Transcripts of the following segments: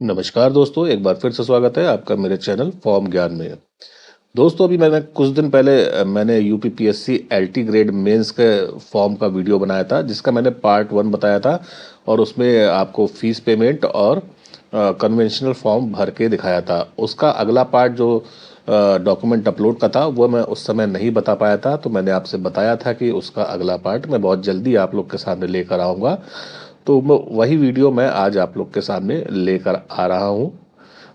नमस्कार दोस्तों, एक बार फिर से स्वागत है आपका मेरे चैनल फॉर्म ज्ञान में। दोस्तों अभी मैंने कुछ दिन पहले मैंने यूपीपीएससी एलटी ग्रेड मेंस के फॉर्म का वीडियो बनाया था, जिसका मैंने पार्ट 1 बताया था और उसमें आपको फीस पेमेंट और कन्वेंशनल फॉर्म भर के दिखाया था। उसका अगला पार्ट जो डॉक्यूमेंट अपलोड का था वो मैं उस समय नहीं बता पाया था, तो मैंने आपसे बताया था कि उसका अगला पार्ट मैं बहुत जल्दी आप लोग के सामने लेकर आऊँगा। तो वही वीडियो मैं आज आप लोग के सामने लेकर आ रहा हूँ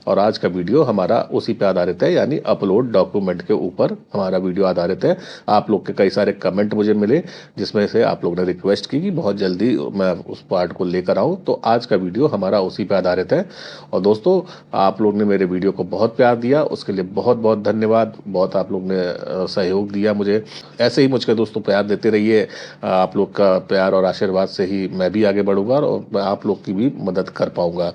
और आज का वीडियो हमारा उसी पे आधारित है, यानी अपलोड डॉक्यूमेंट के ऊपर हमारा वीडियो आधारित है। आप लोग के कई सारे कमेंट मुझे मिले जिसमें से आप लोग ने रिक्वेस्ट की कि बहुत जल्दी मैं उस पार्ट को लेकर आऊँ, तो आज का वीडियो हमारा उसी पे आधारित है। और दोस्तों आप लोग ने मेरे वीडियो को बहुत प्यार दिया, उसके लिए बहुत बहुत धन्यवाद। बहुत आप लोग ने सहयोग दिया मुझे, ऐसे ही मुझको दोस्तों प्यार देते रहिए। आप लोग का प्यार और आशीर्वाद से ही मैं भी आगे बढ़ूंगा और मैं आप लोग की भी मदद कर पाऊंगा।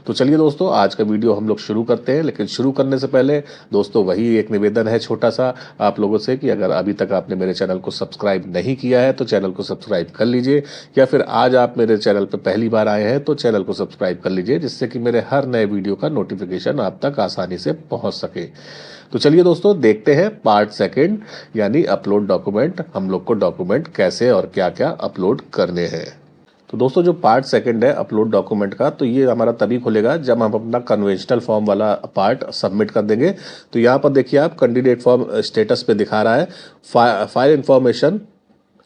तो चलिए दोस्तों आज का वीडियो हम लोग शुरू करते हैं, लेकिन शुरू करने से पहले दोस्तों वही एक निवेदन है छोटा सा आप लोगों से कि अगर अभी तक आपने मेरे चैनल को सब्सक्राइब नहीं किया है तो चैनल को सब्सक्राइब कर लीजिए, या फिर आज आप मेरे चैनल पर पहली बार आए हैं तो चैनल को सब्सक्राइब कर लीजिए, जिससे कि मेरे हर नए वीडियो का नोटिफिकेशन आप तक आसानी से पहुंच सके। तो चलिए दोस्तों देखते हैं पार्ट सेकंड, यानी अपलोड डॉक्यूमेंट। हम लोग को डॉक्यूमेंट कैसे और क्या क्या अपलोड करने हैं। तो दोस्तों जो पार्ट सेकंड है अपलोड डॉक्यूमेंट का, तो ये हमारा तभी खुलेगा जब हम अपना कन्वेंशनल फॉर्म वाला पार्ट सबमिट कर देंगे। तो यहाँ पर देखिए आप कैंडिडेट फॉर्म स्टेटस पे दिखा रहा है file information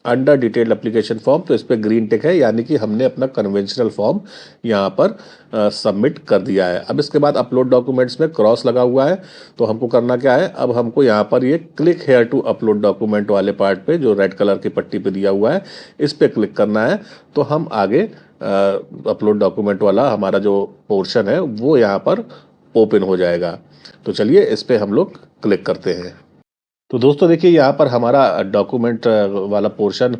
under detailed application form, तो इस पर ग्रीन टिक है, यानी कि हमने अपना कन्वेंशनल फॉर्म यहाँ पर सबमिट कर दिया है। अब इसके बाद अपलोड डॉक्यूमेंट्स में क्रॉस लगा हुआ है, तो हमको करना क्या है, अब हमको यहाँ पर ये click here to upload document वाले पार्ट पे जो रेड कलर की पट्टी पे दिया हुआ है इस पर क्लिक करना है। तो हम आगे अपलोड डॉक्यूमेंट वाला हमारा जो पोर्शन है वो यहाँ पर ओपन हो जाएगा। तो चलिए इस पर हम लोग क्लिक करते हैं। तो दोस्तों देखिए यहाँ पर हमारा डॉक्यूमेंट वाला पोर्शन,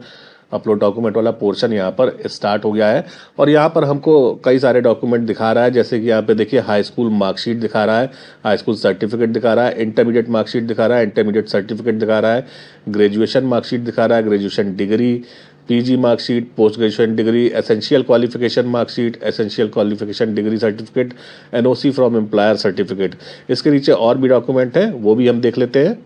अपलोड डॉक्यूमेंट वाला पोर्शन यहाँ पर स्टार्ट हो गया है और यहाँ पर हमको कई सारे डॉक्यूमेंट दिखा रहा है। जैसे कि यहाँ पे देखिए हाई स्कूल मार्कशीट दिखा रहा है, हाई स्कूल सर्टिफिकेट दिखा रहा है, इंटरमीडिएट मार्कशीट दिखा रहा है, इंटरमीडिएट सर्टिफिकेट दिखा रहा है, ग्रेजुएशन मार्कशीट दिखा रहा है, graduation degree, PG marksheet, post graduation degree, essential qualification marksheet, essential qualification degree certificate, NOC from employer certificate. इसके नीचे और भी डॉक्यूमेंट हैं, वो भी हम देख लेते हैं।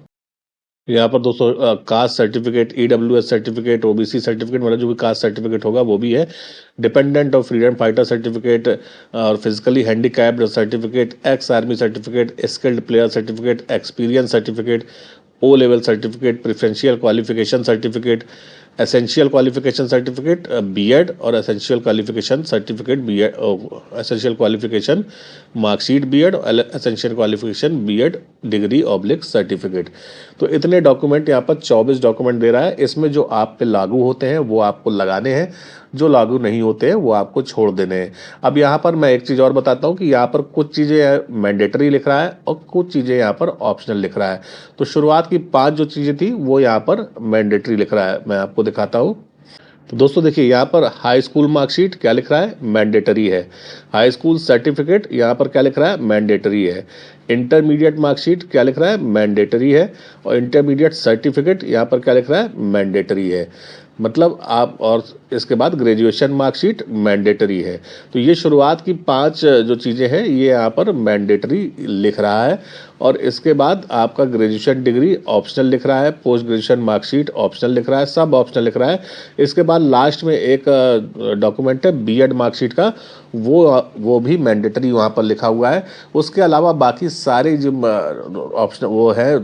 यहाँ पर दोस्तों caste certificate, EWS certificate, OBC certificate, मतलब जो भी कास्ट सर्टिफिकेट होगा वो भी है। डिपेंडेंट और फ्रीडम फाइटर सर्टिफिकेट और physically handicapped certificate, ex army certificate, skilled player certificate, experience certificate, O level certificate, preferential qualification certificate, essential qualification certificate BEd और essential qualification certificate BEd, essential qualification marksheet BEd और essential qualification BEd degree oblique certificate. तो इतने document यहाँ पर 24 document दे रहा है। इसमें जो आप पे लागू होते हैं वो आपको लगाने हैं, जो लागू नहीं होते हैं वो आपको छोड़ देने हैं। अब यहाँ पर मैं एक चीज़ और बताता हूँ कि यहाँ पर कुछ चीज़ें मैंडेटरी लिख रहा है और कुछ चीज़ें यहाँ पर ऑप्शनल लिख रहा है। तो शुरुआत की 5 जो चीज़ें थी वो यहाँ पर मैंडेटरी लिख रहा है, मैं आपको दिखाता हूँ। तो दोस्तों देखिए यहाँ पर हाई स्कूल मार्कशीट क्या लिख रहा है, मैंडेटरी है। हाई स्कूल सर्टिफिकेट यहाँ पर क्या लिख रहा है, मैंडेटरी है। इंटरमीडिएट मार्कशीट क्या लिख रहा है, मैंडेटरी है। और इंटरमीडिएट सर्टिफिकेट यहाँ पर क्या लिख रहा है, मैंडेटरी है। मतलब आप, और इसके बाद ग्रेजुएशन मार्कशीट मैंडेटरी है। तो ये शुरुआत की 5 जो चीज़ें हैं ये यहाँ पर मैंडेटरी लिख रहा है। और इसके बाद आपका ग्रेजुएशन डिग्री ऑप्शनल लिख रहा है, पोस्ट ग्रेजुएशन मार्कशीट ऑप्शनल लिख रहा है, सब ऑप्शनल लिख रहा है। इसके बाद लास्ट में एक डॉक्यूमेंट है बीएड मार्कशीट का, वो भी मैंडेटरी वहाँ पर लिखा हुआ है। उसके अलावा बाकी सारे जो ऑप्शन वो है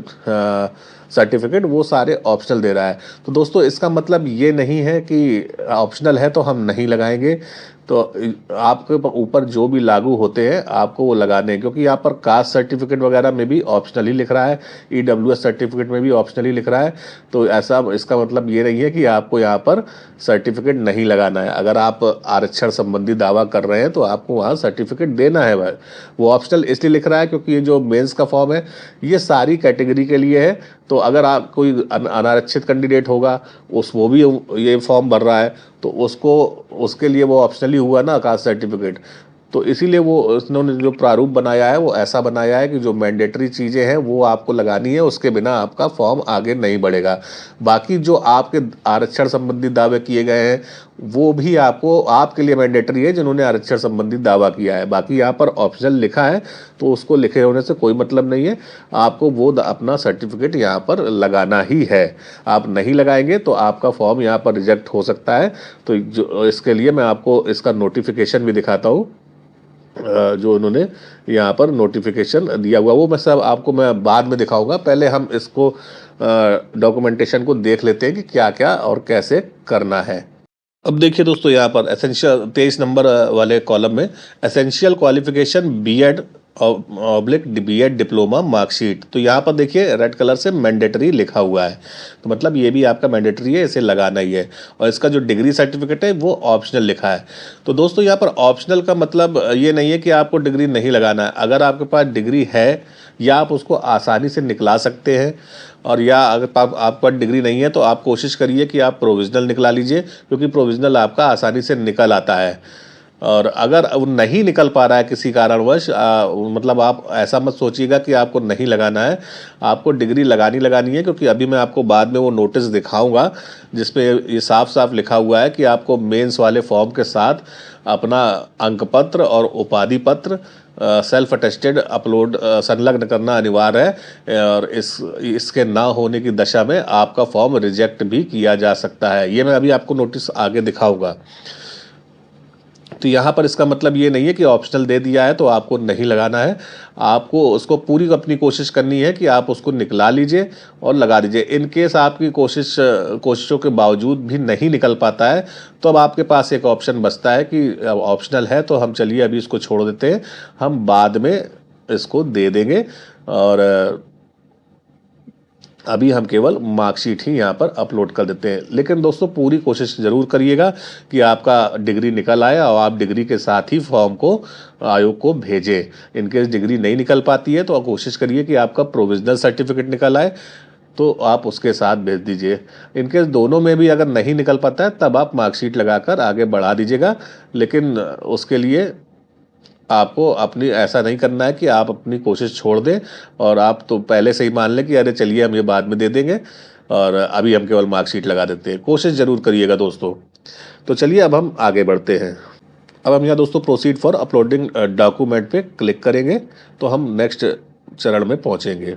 सर्टिफिकेट वो सारे ऑप्शनल दे रहा है। तो दोस्तों इसका मतलब ये नहीं है कि ऑप्शनल है तो हम नहीं लगाएंगे। तो आपके ऊपर जो भी लागू होते हैं आपको वो लगाने हैं, क्योंकि यहाँ पर कास्ट सर्टिफिकेट वगैरह में भी ऑप्शनल ही लिख रहा है, ईडब्ल्यूएस सर्टिफिकेट में भी ऑप्शनल ही लिख रहा है। तो ऐसा इसका मतलब ये नहीं है कि आपको यहाँ पर सर्टिफिकेट नहीं लगाना है। अगर आप आरक्षण संबंधी दावा कर रहे हैं तो आपको वहाँ सर्टिफिकेट देना है। वो ऑप्शनल इसलिए लिख रहा है क्योंकि ये जो मेंस का फॉर्म है ये सारी कैटेगरी के लिए है। तो अगर आप कोई अनारक्षित कैंडिडेट होगा वो भी ये फॉर्म भर रहा है तो उसके लिए वो ऑप्शनली हुआ ना कास्ट सर्टिफिकेट। तो इसीलिए वो उन्होंने जो प्रारूप बनाया है वो ऐसा बनाया है कि जो मैंडेटरी चीज़ें हैं वो आपको लगानी है, उसके बिना आपका फॉर्म आगे नहीं बढ़ेगा। बाकी जो आपके आरक्षण संबंधी दावे किए गए हैं वो भी आपको आपके लिए मैंडेटरी है जिन्होंने आरक्षण संबंधी दावा किया है। बाकी यहाँ पर ऑप्शनल लिखा है तो उसको लिखे होने से कोई मतलब नहीं है, आपको वो अपना सर्टिफिकेट यहाँ पर लगाना ही है। आप नहीं लगाएंगे तो आपका फॉर्म यहाँ पर रिजेक्ट हो सकता है। तो जो इसके लिए मैं आपको इसका नोटिफिकेशन भी दिखाता हूँ, जो उन्होंने यहाँ पर नोटिफिकेशन दिया हुआ वो मैं सब आपको मैं बाद में दिखाऊंगा। पहले हम इसको डॉक्यूमेंटेशन को देख लेते हैं कि क्या क्या और कैसे करना है। अब देखिए दोस्तों, यहाँ पर एसेंशियल 23 नंबर वाले कॉलम में essential qualification B Ed oblique B Ed diploma marksheet, तो यहाँ पर देखिए रेड कलर से मैंडेटरी लिखा हुआ है, तो मतलब ये भी आपका मैंडेटरी है, इसे लगाना ही है। और इसका जो डिग्री सर्टिफिकेट है वो ऑप्शनल लिखा है। तो दोस्तों यहाँ पर ऑप्शनल का मतलब ये नहीं है कि आपको डिग्री नहीं लगाना है। अगर आपके पास डिग्री है या आप उसको आसानी से निकला सकते हैं, और या अगर आपका डिग्री नहीं है तो आप कोशिश करिए कि आप प्रोविज़नल निकला लीजिए, क्योंकि प्रोविज़नल आपका आसानी से निकल आता है। और अगर वो नहीं निकल पा रहा है किसी कारणवश, मतलब आप ऐसा मत सोचिएगा कि आपको नहीं लगाना है, आपको डिग्री लगानी है। क्योंकि अभी मैं आपको बाद में वो नोटिस दिखाऊंगा जिसपे ये साफ साफ लिखा हुआ है कि आपको मेंस वाले फॉर्म के साथ अपना अंक पत्र और उपाधि पत्र सेल्फ अटेस्टेड अपलोड संलग्न करना अनिवार्य है। और इसके ना होने की दशा में आपका फॉर्म रिजेक्ट भी किया जा सकता है। ये मैं अभी आपको नोटिस आगे दिखाऊंगा। तो यहाँ पर इसका मतलब ये नहीं है कि ऑप्शनल दे दिया है तो आपको नहीं लगाना है, आपको उसको पूरी अपनी कोशिश करनी है कि आप उसको निकला लीजिए और लगा दीजिए। इन केस आपकी कोशिशों के बावजूद भी नहीं निकल पाता है तो अब आपके पास एक ऑप्शन बचता है कि ऑप्शनल है तो हम चलिए अभी इसको छोड़ देते हैं, हम बाद में इसको दे देंगे। और अभी हम केवल मार्कशीट ही यहाँ पर अपलोड कर देते हैं। लेकिन दोस्तों पूरी कोशिश ज़रूर करिएगा कि आपका डिग्री निकल आए और आप डिग्री के साथ ही फॉर्म को आयोग को भेजें। इनकेस डिग्री नहीं निकल पाती है तो आप कोशिश करिए कि आपका प्रोविजनल सर्टिफिकेट निकल आए तो आप उसके साथ भेज दीजिए। इनकेस दोनों में भी अगर नहीं निकल पाता है तब आप मार्कशीट लगाकर आगे बढ़ा दीजिएगा। लेकिन उसके लिए आपको अपनी ऐसा नहीं करना है कि आप अपनी कोशिश छोड़ दें और आप तो पहले से ही मान लें कि अरे चलिए हम ये बाद में दे देंगे और अभी हम केवल मार्कशीट लगा देते हैं। कोशिश ज़रूर करिएगा दोस्तों। तो चलिए अब हम आगे बढ़ते हैं। अब हम यहाँ दोस्तों प्रोसीड फॉर अपलोडिंग डॉक्यूमेंट पे क्लिक करेंगे तो हम नेक्स्ट चरण में पहुँचेंगे।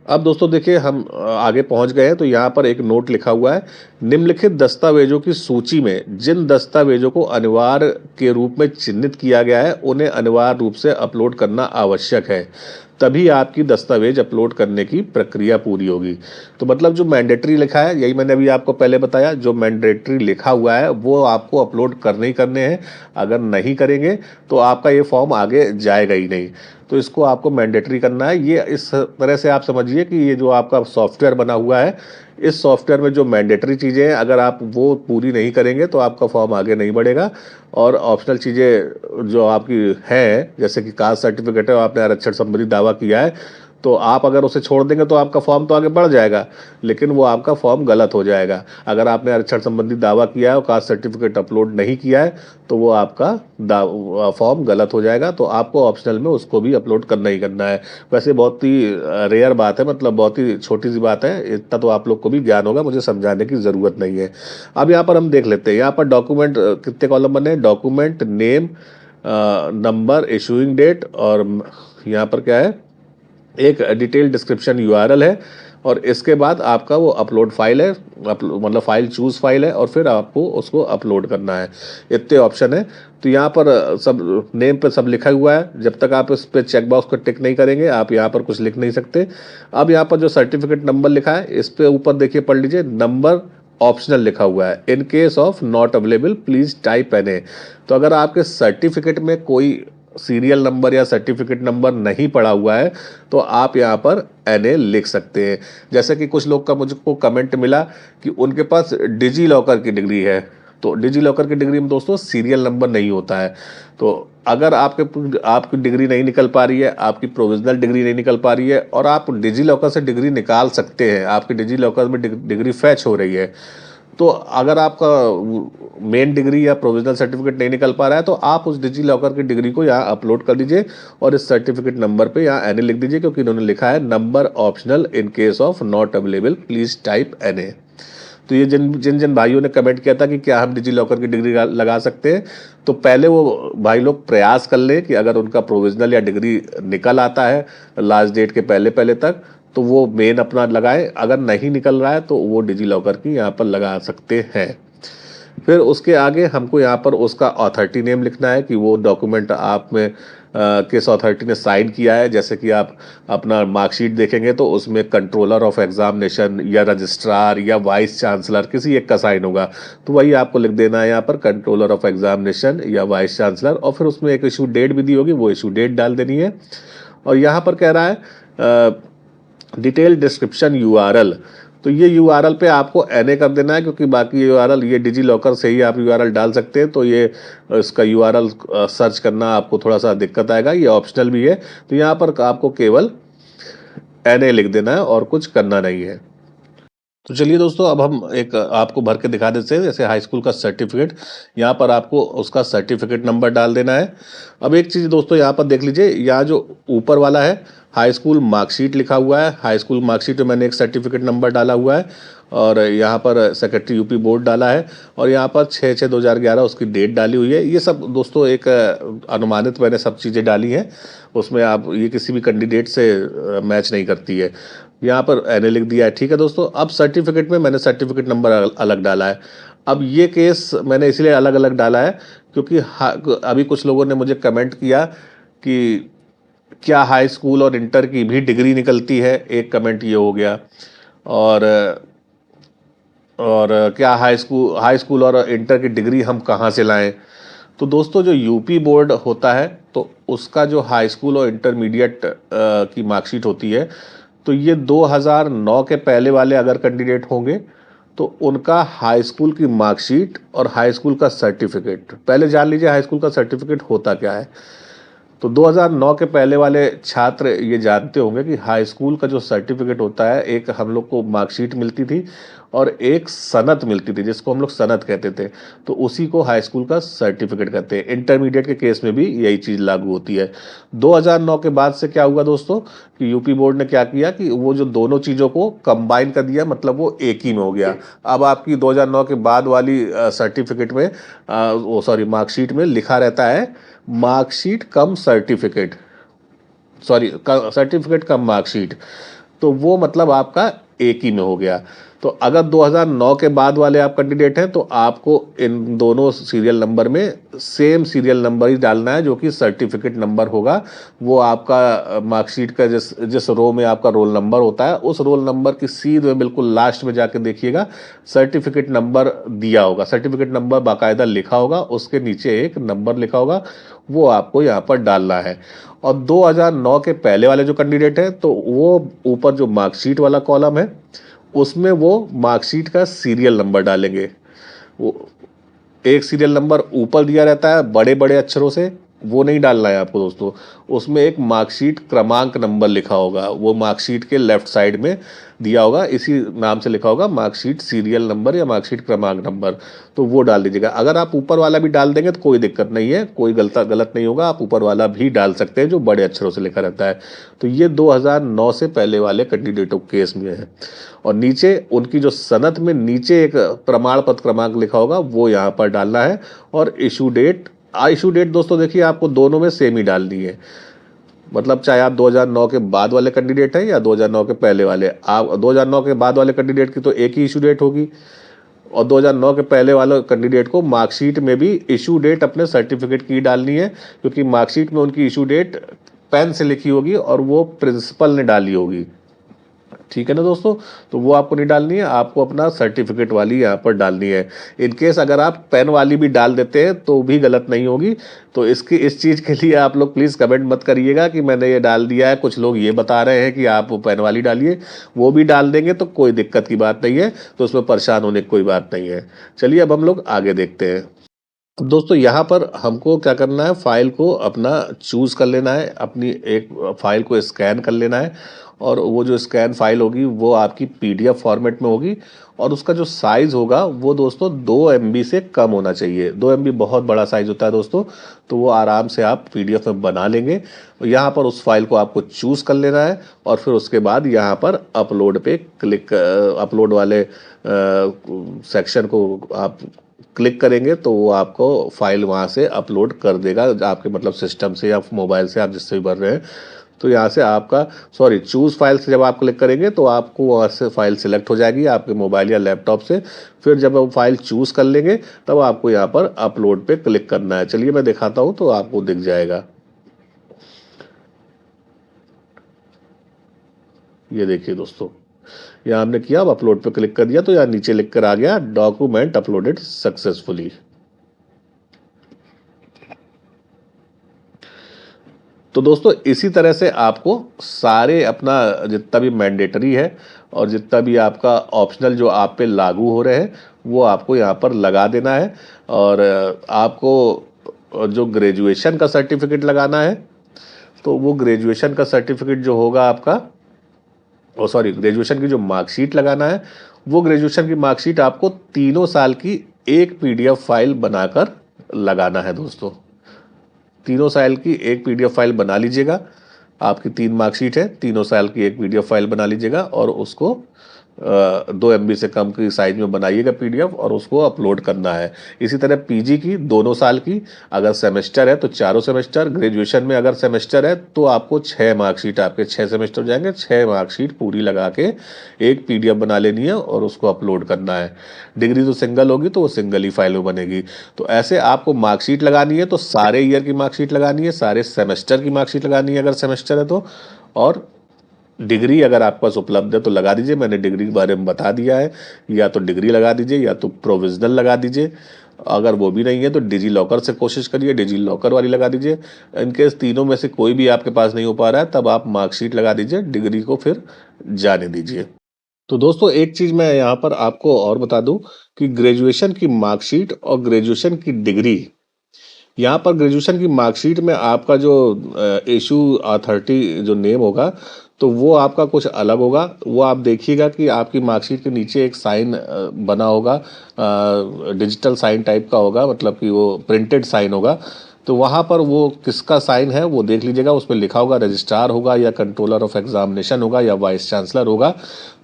अब दोस्तों देखिए हम आगे पहुंच गए हैं। तो यहाँ पर एक नोट लिखा हुआ है, निम्नलिखित दस्तावेजों की सूची में जिन दस्तावेजों को अनिवार्य के रूप में चिन्हित किया गया है उन्हें अनिवार्य रूप से अपलोड करना आवश्यक है, तभी आपकी दस्तावेज अपलोड करने की प्रक्रिया पूरी होगी। तो मतलब जो मैंडेटरी लिखा है, यही मैंने अभी आपको पहले बताया, जो मैंडेटरी लिखा हुआ है वो आपको अपलोड करने ही करने हैं। अगर नहीं करेंगे तो आपका ये फॉर्म आगे जाएगा ही नहीं। तो इसको आपको मैंडेटरी करना है। ये इस तरह से आप समझिए कि ये जो आपका सॉफ्टवेयर बना हुआ है, इस सॉफ्टवेयर में जो मैंडेटरी चीज़ें हैं अगर आप वो पूरी नहीं करेंगे तो आपका फॉर्म आगे नहीं बढ़ेगा। और ऑप्शनल चीज़ें जो आपकी हैं, जैसे कि कास्ट सर्टिफिकेट है, आपने आरक्षण संबंधी दावा किया है, तो आप अगर उसे छोड़ देंगे तो आपका फॉर्म तो आगे बढ़ जाएगा, लेकिन वो आपका फॉर्म गलत हो जाएगा। अगर आपने आरक्षण संबंधी दावा किया है और कास्ट सर्टिफिकेट अपलोड नहीं किया है तो वो आपका फॉर्म गलत हो जाएगा। तो आपको ऑप्शनल में उसको भी अपलोड करना ही करना है। वैसे बहुत ही रेयर बात है, मतलब बहुत ही छोटी सी बात है, इतना तो आप लोग को भी ज्ञान होगा, मुझे समझाने की ज़रूरत नहीं है। अब यहाँ पर हम देख लेते हैं। यहाँ पर डॉक्यूमेंट कितने कॉलम बने हैं, document name, number, issuing date, और यहाँ पर क्या है, एक डिटेल डिस्क्रिप्शन यूआरएल है, और इसके बाद आपका वो अपलोड फाइल है, मतलब फाइल चूज फाइल है, और फिर आपको उसको अपलोड करना है। इतने ऑप्शन है। तो यहाँ पर सब नेम पे सब लिखा हुआ है। जब तक आप इस पे चेक बॉक्स को टिक नहीं करेंगे आप यहाँ पर कुछ लिख नहीं सकते। अब यहाँ पर जो सर्टिफिकेट नंबर लिखा है इस पे ऊपर देखिए, पढ़ लीजिए, नंबर ऑप्शनल लिखा हुआ है, इन case of not available please type NA। तो अगर आपके सर्टिफिकेट में कोई सीरियल नंबर या सर्टिफिकेट नंबर नहीं पड़ा हुआ है तो आप यहाँ पर NA लिख सकते हैं। जैसे कि कुछ लोग का मुझको कमेंट मिला कि उनके पास डिजी लॉकर की डिग्री है, तो डिजी लॉकर की डिग्री में दोस्तों सीरियल नंबर नहीं होता है। तो अगर आपकी डिग्री नहीं निकल पा रही है, आपकी प्रोविजनल डिग्री नहीं निकल पा रही है, और आप डिजी लॉकर से डिग्री निकाल सकते हैं, आपकी डिजी लॉकर में डिग्री फैच हो रही है, तो अगर आपका मेन डिग्री या प्रोविजनल सर्टिफिकेट नहीं निकल पा रहा है तो आप उस डिजी लॉकर की डिग्री को यहाँ अपलोड कर दीजिए और इस सर्टिफिकेट नंबर पे यहाँ एनए लिख दीजिए, क्योंकि इन्होंने लिखा है number optional in case of not available please type NA. तो ये जिन जिन जिन भाइयों ने कमेंट किया था कि क्या हम डिजी लॉकर की डिग्री लगा सकते हैं, तो पहले वो भाई लोग प्रयास कर लें कि अगर उनका प्रोविजनल या डिग्री निकल आता है लास्ट डेट के पहले पहले तक, तो वो मेन अपना लगाएं। अगर नहीं निकल रहा है तो वो डिजी लॉकर की यहाँ पर लगा सकते हैं। फिर उसके आगे हमको यहाँ पर उसका ऑथोरिटी नेम लिखना है कि वो डॉक्यूमेंट आप में किस अथॉरिटी ने साइन किया है। जैसे कि आप अपना मार्कशीट देखेंगे तो उसमें कंट्रोलर ऑफ एग्जामिनेशन या रजिस्ट्रार या वाइस चांसलर किसी एक का साइन होगा, तो वही आपको लिख देना है यहाँ पर, कंट्रोलर ऑफ एग्जामिनेशन या वाइस चांसलर। और फिर उसमें एक इशू डेट भी दी होगी, वो इशू डेट डाल देनी है। और यहाँ पर कह रहा है डिटेल डिस्क्रिप्शन यूआरएल, तो ये यूआरएल पे आपको एनए कर देना है, क्योंकि बाकी यूआरएल ये डिजी लॉकर से ही आप यूआरएल डाल सकते हैं, तो ये इसका यूआरएल सर्च करना आपको थोड़ा सा दिक्कत आएगा, ये ऑप्शनल भी है। तो यहाँ पर आपको केवल एनए लिख देना है और कुछ करना नहीं है। तो चलिए दोस्तों, अब हम एक आपको भर के दिखा देते हैं। जैसे हाई स्कूल का सर्टिफिकेट, यहाँ पर आपको उसका सर्टिफिकेट नंबर डाल देना है। अब एक चीज़ दोस्तों यहाँ पर देख लीजिए, यहाँ जो ऊपर वाला है हाई स्कूल मार्कशीट लिखा हुआ है, हाई स्कूल मार्कशीट में मैंने एक सर्टिफिकेट नंबर डाला हुआ है और यहाँ पर सेक्रेटरी यूपी बोर्ड डाला है और यहाँ पर 6/6/2011 उसकी डेट डाली हुई है। ये सब दोस्तों एक अनुमानित मैंने सब चीज़ें डाली हैं, उसमें आप ये किसी भी कैंडिडेट से मैच नहीं करती है। यहाँ पर एनए लिख दिया है। ठीक है दोस्तों, अब सर्टिफिकेट में मैंने सर्टिफिकेट नंबर अलग डाला है। अब ये केस मैंने इसलिए अलग अलग डाला है क्योंकि अभी कुछ लोगों ने मुझे कमेंट किया कि क्या हाई स्कूल और इंटर की भी डिग्री निकलती है, एक कमेंट ये हो गया। और क्या हाई स्कूल और इंटर की डिग्री हम कहाँ से लाएं। तो दोस्तों, जो यूपी बोर्ड होता है तो उसका जो हाई स्कूल और इंटरमीडिएट की मार्कशीट होती है, तो ये 2009 के पहले वाले अगर कैंडिडेट होंगे तो उनका हाई स्कूल की मार्कशीट और हाई स्कूल का सर्टिफिकेट, पहले जान लीजिए हाई स्कूल का सर्टिफिकेट होता क्या है। तो 2009 के पहले वाले छात्र ये जानते होंगे कि हाई स्कूल का जो सर्टिफिकेट होता है, एक हम लोग को मार्कशीट मिलती थी और एक सनद मिलती थी जिसको हम लोग सनद कहते थे, तो उसी को हाई स्कूल का सर्टिफिकेट कहते हैं। इंटरमीडिएट के केस में भी यही चीज़ लागू होती है। 2009 के बाद से क्या हुआ दोस्तों कि यूपी बोर्ड ने क्या किया कि वो जो दोनों चीज़ों को कंबाइन कर दिया, मतलब वो एक ही में हो गया। अब आपकी 2009 के बाद वाली सर्टिफिकेट में मार्कशीट में लिखा रहता है मार्कशीट कम सर्टिफिकेट, सर्टिफिकेट कम मार्कशीट, तो वो मतलब आपका एक ही में हो गया। तो अगर 2009 के बाद वाले आप कैंडिडेट हैं तो आपको इन दोनों सीरियल नंबर में सेम सीरियल नंबर ही डालना है, जो कि सर्टिफिकेट नंबर होगा। वो आपका मार्कशीट का जिस रो में आपका रोल नंबर होता है, उस रोल नंबर की सीधे बिल्कुल लास्ट में जाके देखिएगा सर्टिफिकेट नंबर दिया होगा, सर्टिफिकेट नंबर बाकायदा लिखा होगा, उसके नीचे एक नंबर लिखा होगा, वो आपको यहाँ पर डालना है। और 2009 के पहले वाले जो कैंडिडेट हैं तो वो ऊपर जो मार्कशीट वाला कॉलम है उसमें वो मार्कशीट का सीरियल नंबर डालेंगे। वो एक सीरियल नंबर ऊपर दिया रहता है बड़े बड़े अक्षरों से, वो नहीं डालना है आपको दोस्तों। उसमें एक मार्कशीट क्रमांक नंबर लिखा होगा, वो मार्कशीट के लेफ्ट साइड में दिया होगा, इसी नाम से लिखा होगा मार्कशीट सीरियल नंबर या मार्कशीट क्रमांक नंबर, तो वो डाल दीजिएगा। अगर आप ऊपर वाला भी डाल देंगे तो कोई दिक्कत नहीं है, कोई गलत नहीं होगा, आप ऊपर वाला भी डाल सकते हैं जो बड़े अक्षरों से लिखा रहता है। तो ये 2009 से पहले वाले कैंडिडेटों के केस में है। और नीचे उनकी जो सनद में नीचे एक प्रमाण पत्र क्रमांक लिखा होगा, वो यहाँ पर डालना है। और इशू डेट दोस्तों देखिए आपको दोनों में सेम ही डालनी है, मतलब चाहे आप 2009 के बाद वाले कैंडिडेट हैं या 2009 के पहले वाले। आप 2009 के बाद वाले कैंडिडेट की तो एक ही इशू डेट होगी और 2009 के पहले वाले कैंडिडेट को मार्कशीट में भी इशू डेट अपने सर्टिफिकेट की डालनी है, क्योंकि मार्कशीट में उनकी इशू डेट पेन से लिखी होगी और वो प्रिंसिपल ने डाली होगी। ठीक है ना दोस्तों, तो वो आपको नहीं डालनी है, आपको अपना सर्टिफिकेट वाली यहाँ पर डालनी है। इनकेस अगर आप पेन वाली भी डाल देते हैं तो भी गलत नहीं होगी। तो इस चीज़ के लिए आप लोग प्लीज़ कमेंट मत करिएगा कि मैंने ये डाल दिया है। कुछ लोग ये बता रहे हैं कि आप पेन वाली डालिए, वो भी डाल देंगे तो कोई दिक्कत की बात नहीं है, तो उसमें परेशान होने की कोई बात नहीं है। चलिए अब हम लोग आगे देखते हैं। अब दोस्तों यहाँ पर हमको क्या करना है, फाइल को अपना चूज़ कर लेना है, अपनी एक फाइल को स्कैन कर लेना है और वो जो स्कैन फाइल होगी वो आपकी PDF फॉर्मेट में होगी और उसका जो साइज़ होगा वो दोस्तों 2 MB से कम होना चाहिए। 2 MB बहुत बड़ा साइज़ होता है दोस्तों, तो वो आराम से आप PDF में बना लेंगे। यहाँ पर उस फाइल को आपको चूज़ कर लेना है और फिर उसके बाद यहाँ पर अपलोड पे क्लिक अपलोड वाले सेक्शन को आप क्लिक करेंगे तो वो आपको फाइल वहाँ से अपलोड कर देगा, आपके मतलब सिस्टम से या मोबाइल से, आप जिससे भी भर रहे हैं। तो यहाँ से आपका चूज़ फाइल से जब आप क्लिक करेंगे तो आपको वहाँ से फाइल सिलेक्ट हो जाएगी आपके मोबाइल या लैपटॉप से। फिर जब आप फाइल चूज़ कर लेंगे तब आपको यहाँ पर अपलोड पे क्लिक करना है। चलिए मैं दिखाता हूँ तो आपको दिख जाएगा। ये देखिए दोस्तों, यहाँ हमने किया, अब अपलोड पे क्लिक कर दिया तो यहाँ नीचे लिख कर आ गया डॉक्यूमेंट अपलोडेड सक्सेसफुली। तो दोस्तों इसी तरह से आपको सारे अपना जितना भी मैंडेटरी है और जितना भी आपका ऑप्शनल जो आप पे लागू हो रहे हैं वो आपको यहाँ पर लगा देना है। और आपको जो ग्रेजुएशन का सर्टिफिकेट लगाना है तो वो ग्रेजुएशन का सर्टिफिकेट जो होगा आपका, ग्रेजुएशन की जो मार्कशीट लगाना है वो ग्रेजुएशन की मार्कशीट आपको 3 साल की एक PDF फाइल बनाकर लगाना है दोस्तों। 3 साल की एक PDF फाइल बना लीजिएगा। आपकी 3 मार्कशीट है, 3 साल की एक PDF फाइल बना लीजिएगा और उसको 2 MB से कम की साइज में बनाइएगा PDF और उसको अपलोड करना है। इसी तरह PG की दोनों साल की, अगर सेमेस्टर है तो 4 सेमेस्टर, ग्रेजुएशन में अगर सेमेस्टर है तो आपको 6 मार्कशीट, आपके 6 सेमेस्टर हो जाएंगे, 6 मार्कशीट पूरी लगा के एक PDF बना लेनी है और उसको अपलोड करना है। डिग्री तो सिंगल होगी तो वो सिंगल ही फाइल में बनेगी। तो ऐसे आपको मार्कशीट लगानी है तो सारे ईयर की मार्कशीट लगानी है, सारे सेमेस्टर की मार्कशीट लगानी है अगर सेमेस्टर है तो, और डिग्री अगर आपके पास उपलब्ध है तो लगा दीजिए। मैंने डिग्री के बारे में बता दिया है, या तो डिग्री लगा दीजिए या तो प्रोविजनल लगा दीजिए। अगर वो भी नहीं है तो डिजी लॉकर से कोशिश करिए, डिजी लॉकर वाली लगा दीजिए। इनकेस तीनों में से कोई भी आपके पास नहीं हो पा रहा है तब आप मार्कशीट लगा दीजिए, डिग्री को फिर जाने दीजिए। तो दोस्तों एक चीज़ मैं यहाँ पर आपको और बता दूं कि ग्रेजुएशन की मार्कशीट और ग्रेजुएशन की डिग्री, यहाँ पर ग्रेजुएशन की मार्कशीट में आपका जो इशू अथॉरिटी जो नेम होगा तो वो आपका कुछ अलग होगा। वो आप देखिएगा कि आपकी मार्कशीट के नीचे एक साइन बना होगा, डिजिटल साइन टाइप का होगा, मतलब कि वो प्रिंटेड साइन होगा। तो वहाँ पर वो किसका साइन है वो देख लीजिएगा, उसमें लिखा होगा रजिस्ट्रार होगा या कंट्रोलर ऑफ एग्जामिनेशन होगा या वाइस चांसलर होगा,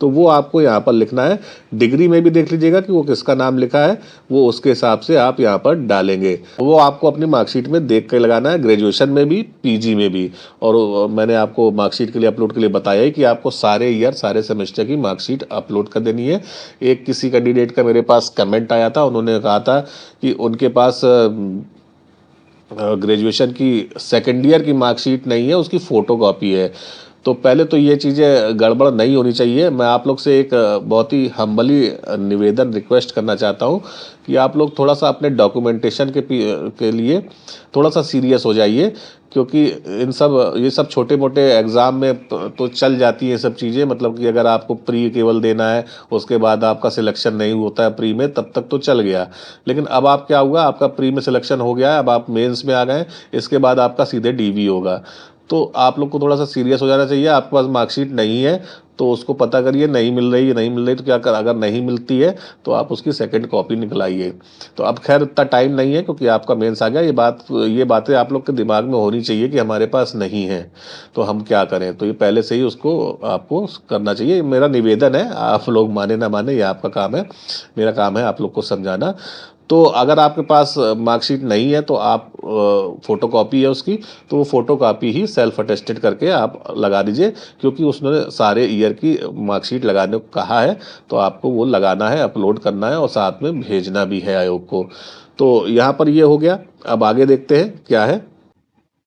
तो वो आपको यहाँ पर लिखना है। डिग्री में भी देख लीजिएगा कि वो किसका नाम लिखा है, वो उसके हिसाब से आप यहाँ पर डालेंगे। वो आपको अपनी मार्कशीट में देख के लगाना है, ग्रेजुएशन में भी PG में भी। और मैंने आपको मार्कशीट के लिए अपलोड के लिए बताया ही कि आपको सारे ईयर सारे सेमेस्टर की मार्कशीट अपलोड कर देनी है। एक किसी कैंडिडेट का मेरे पास कमेंट आया था, उन्होंने कहा था कि उनके पास ग्रेजुएशन की सेकेंड ईयर की मार्कशीट नहीं है, उसकी फ़ोटोकॉपी है। तो पहले तो ये चीज़ें गड़बड़ नहीं होनी चाहिए। मैं आप लोग से एक बहुत ही हम्बली निवेदन रिक्वेस्ट करना चाहता हूँ कि आप लोग थोड़ा सा अपने डॉक्यूमेंटेशन के लिए थोड़ा सा सीरियस हो जाइए, क्योंकि ये सब छोटे मोटे एग्ज़ाम में तो चल जाती है सब चीज़ें। मतलब कि अगर आपको प्री केवल देना है, उसके बाद आपका सिलेक्शन नहीं होता है प्री में, तब तक तो चल गया। लेकिन अब आप क्या हुआ, आपका प्री में सिलेक्शन हो गया है, अब आप मेंस में आ गए, इसके बाद आपका सीधे DV होगा। तो आप लोग को थोड़ा सा सीरियस हो जाना चाहिए। आपके पास मार्कशीट नहीं है तो उसको पता करिए, नहीं मिल रही है, नहीं मिल रही तो क्या कर, अगर नहीं मिलती है तो आप उसकी सेकंड कॉपी निकलाइए। तो अब खैर इतना टाइम नहीं है क्योंकि आपका मेंस आ गया। ये बातें आप लोग के दिमाग में होनी चाहिए कि हमारे पास नहीं है तो हम क्या करें। तो ये पहले से ही उसको आपको करना चाहिए। मेरा निवेदन है, आप लोग माने ना माने ये आपका काम है, मेरा काम है आप लोग को समझाना। तो अगर आपके पास मार्कशीट नहीं है तो आप फोटोकॉपी है उसकी, तो वो फोटोकॉपी ही सेल्फ अटेस्टेड करके आप लगा दीजिए, क्योंकि उसने सारे ईयर की मार्कशीट लगाने को कहा है तो आपको वो लगाना है, अपलोड करना है और साथ में भेजना भी है आयोग को। तो यहाँ पर ये हो गया। अब आगे देखते हैं क्या है।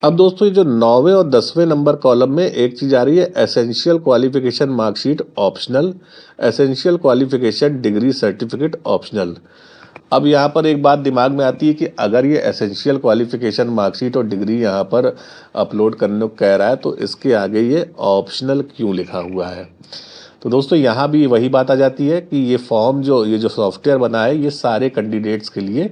अब दोस्तों ये जो 9वें और 10वें नंबर कॉलम में एक चीज़ आ रही है, essential qualification marksheet optional, essential qualification degree certificate optional. अब यहाँ पर एक बात दिमाग में आती है कि अगर ये एसेंशियल क्वालिफिकेशन मार्कशीट और डिग्री यहाँ पर अपलोड करने को कह रहा है तो इसके आगे ये ऑप्शनल क्यों लिखा हुआ है। तो दोस्तों यहाँ भी वही बात आ जाती है कि ये जो सॉफ्टवेयर बना है ये सारे कैंडिडेट्स के लिए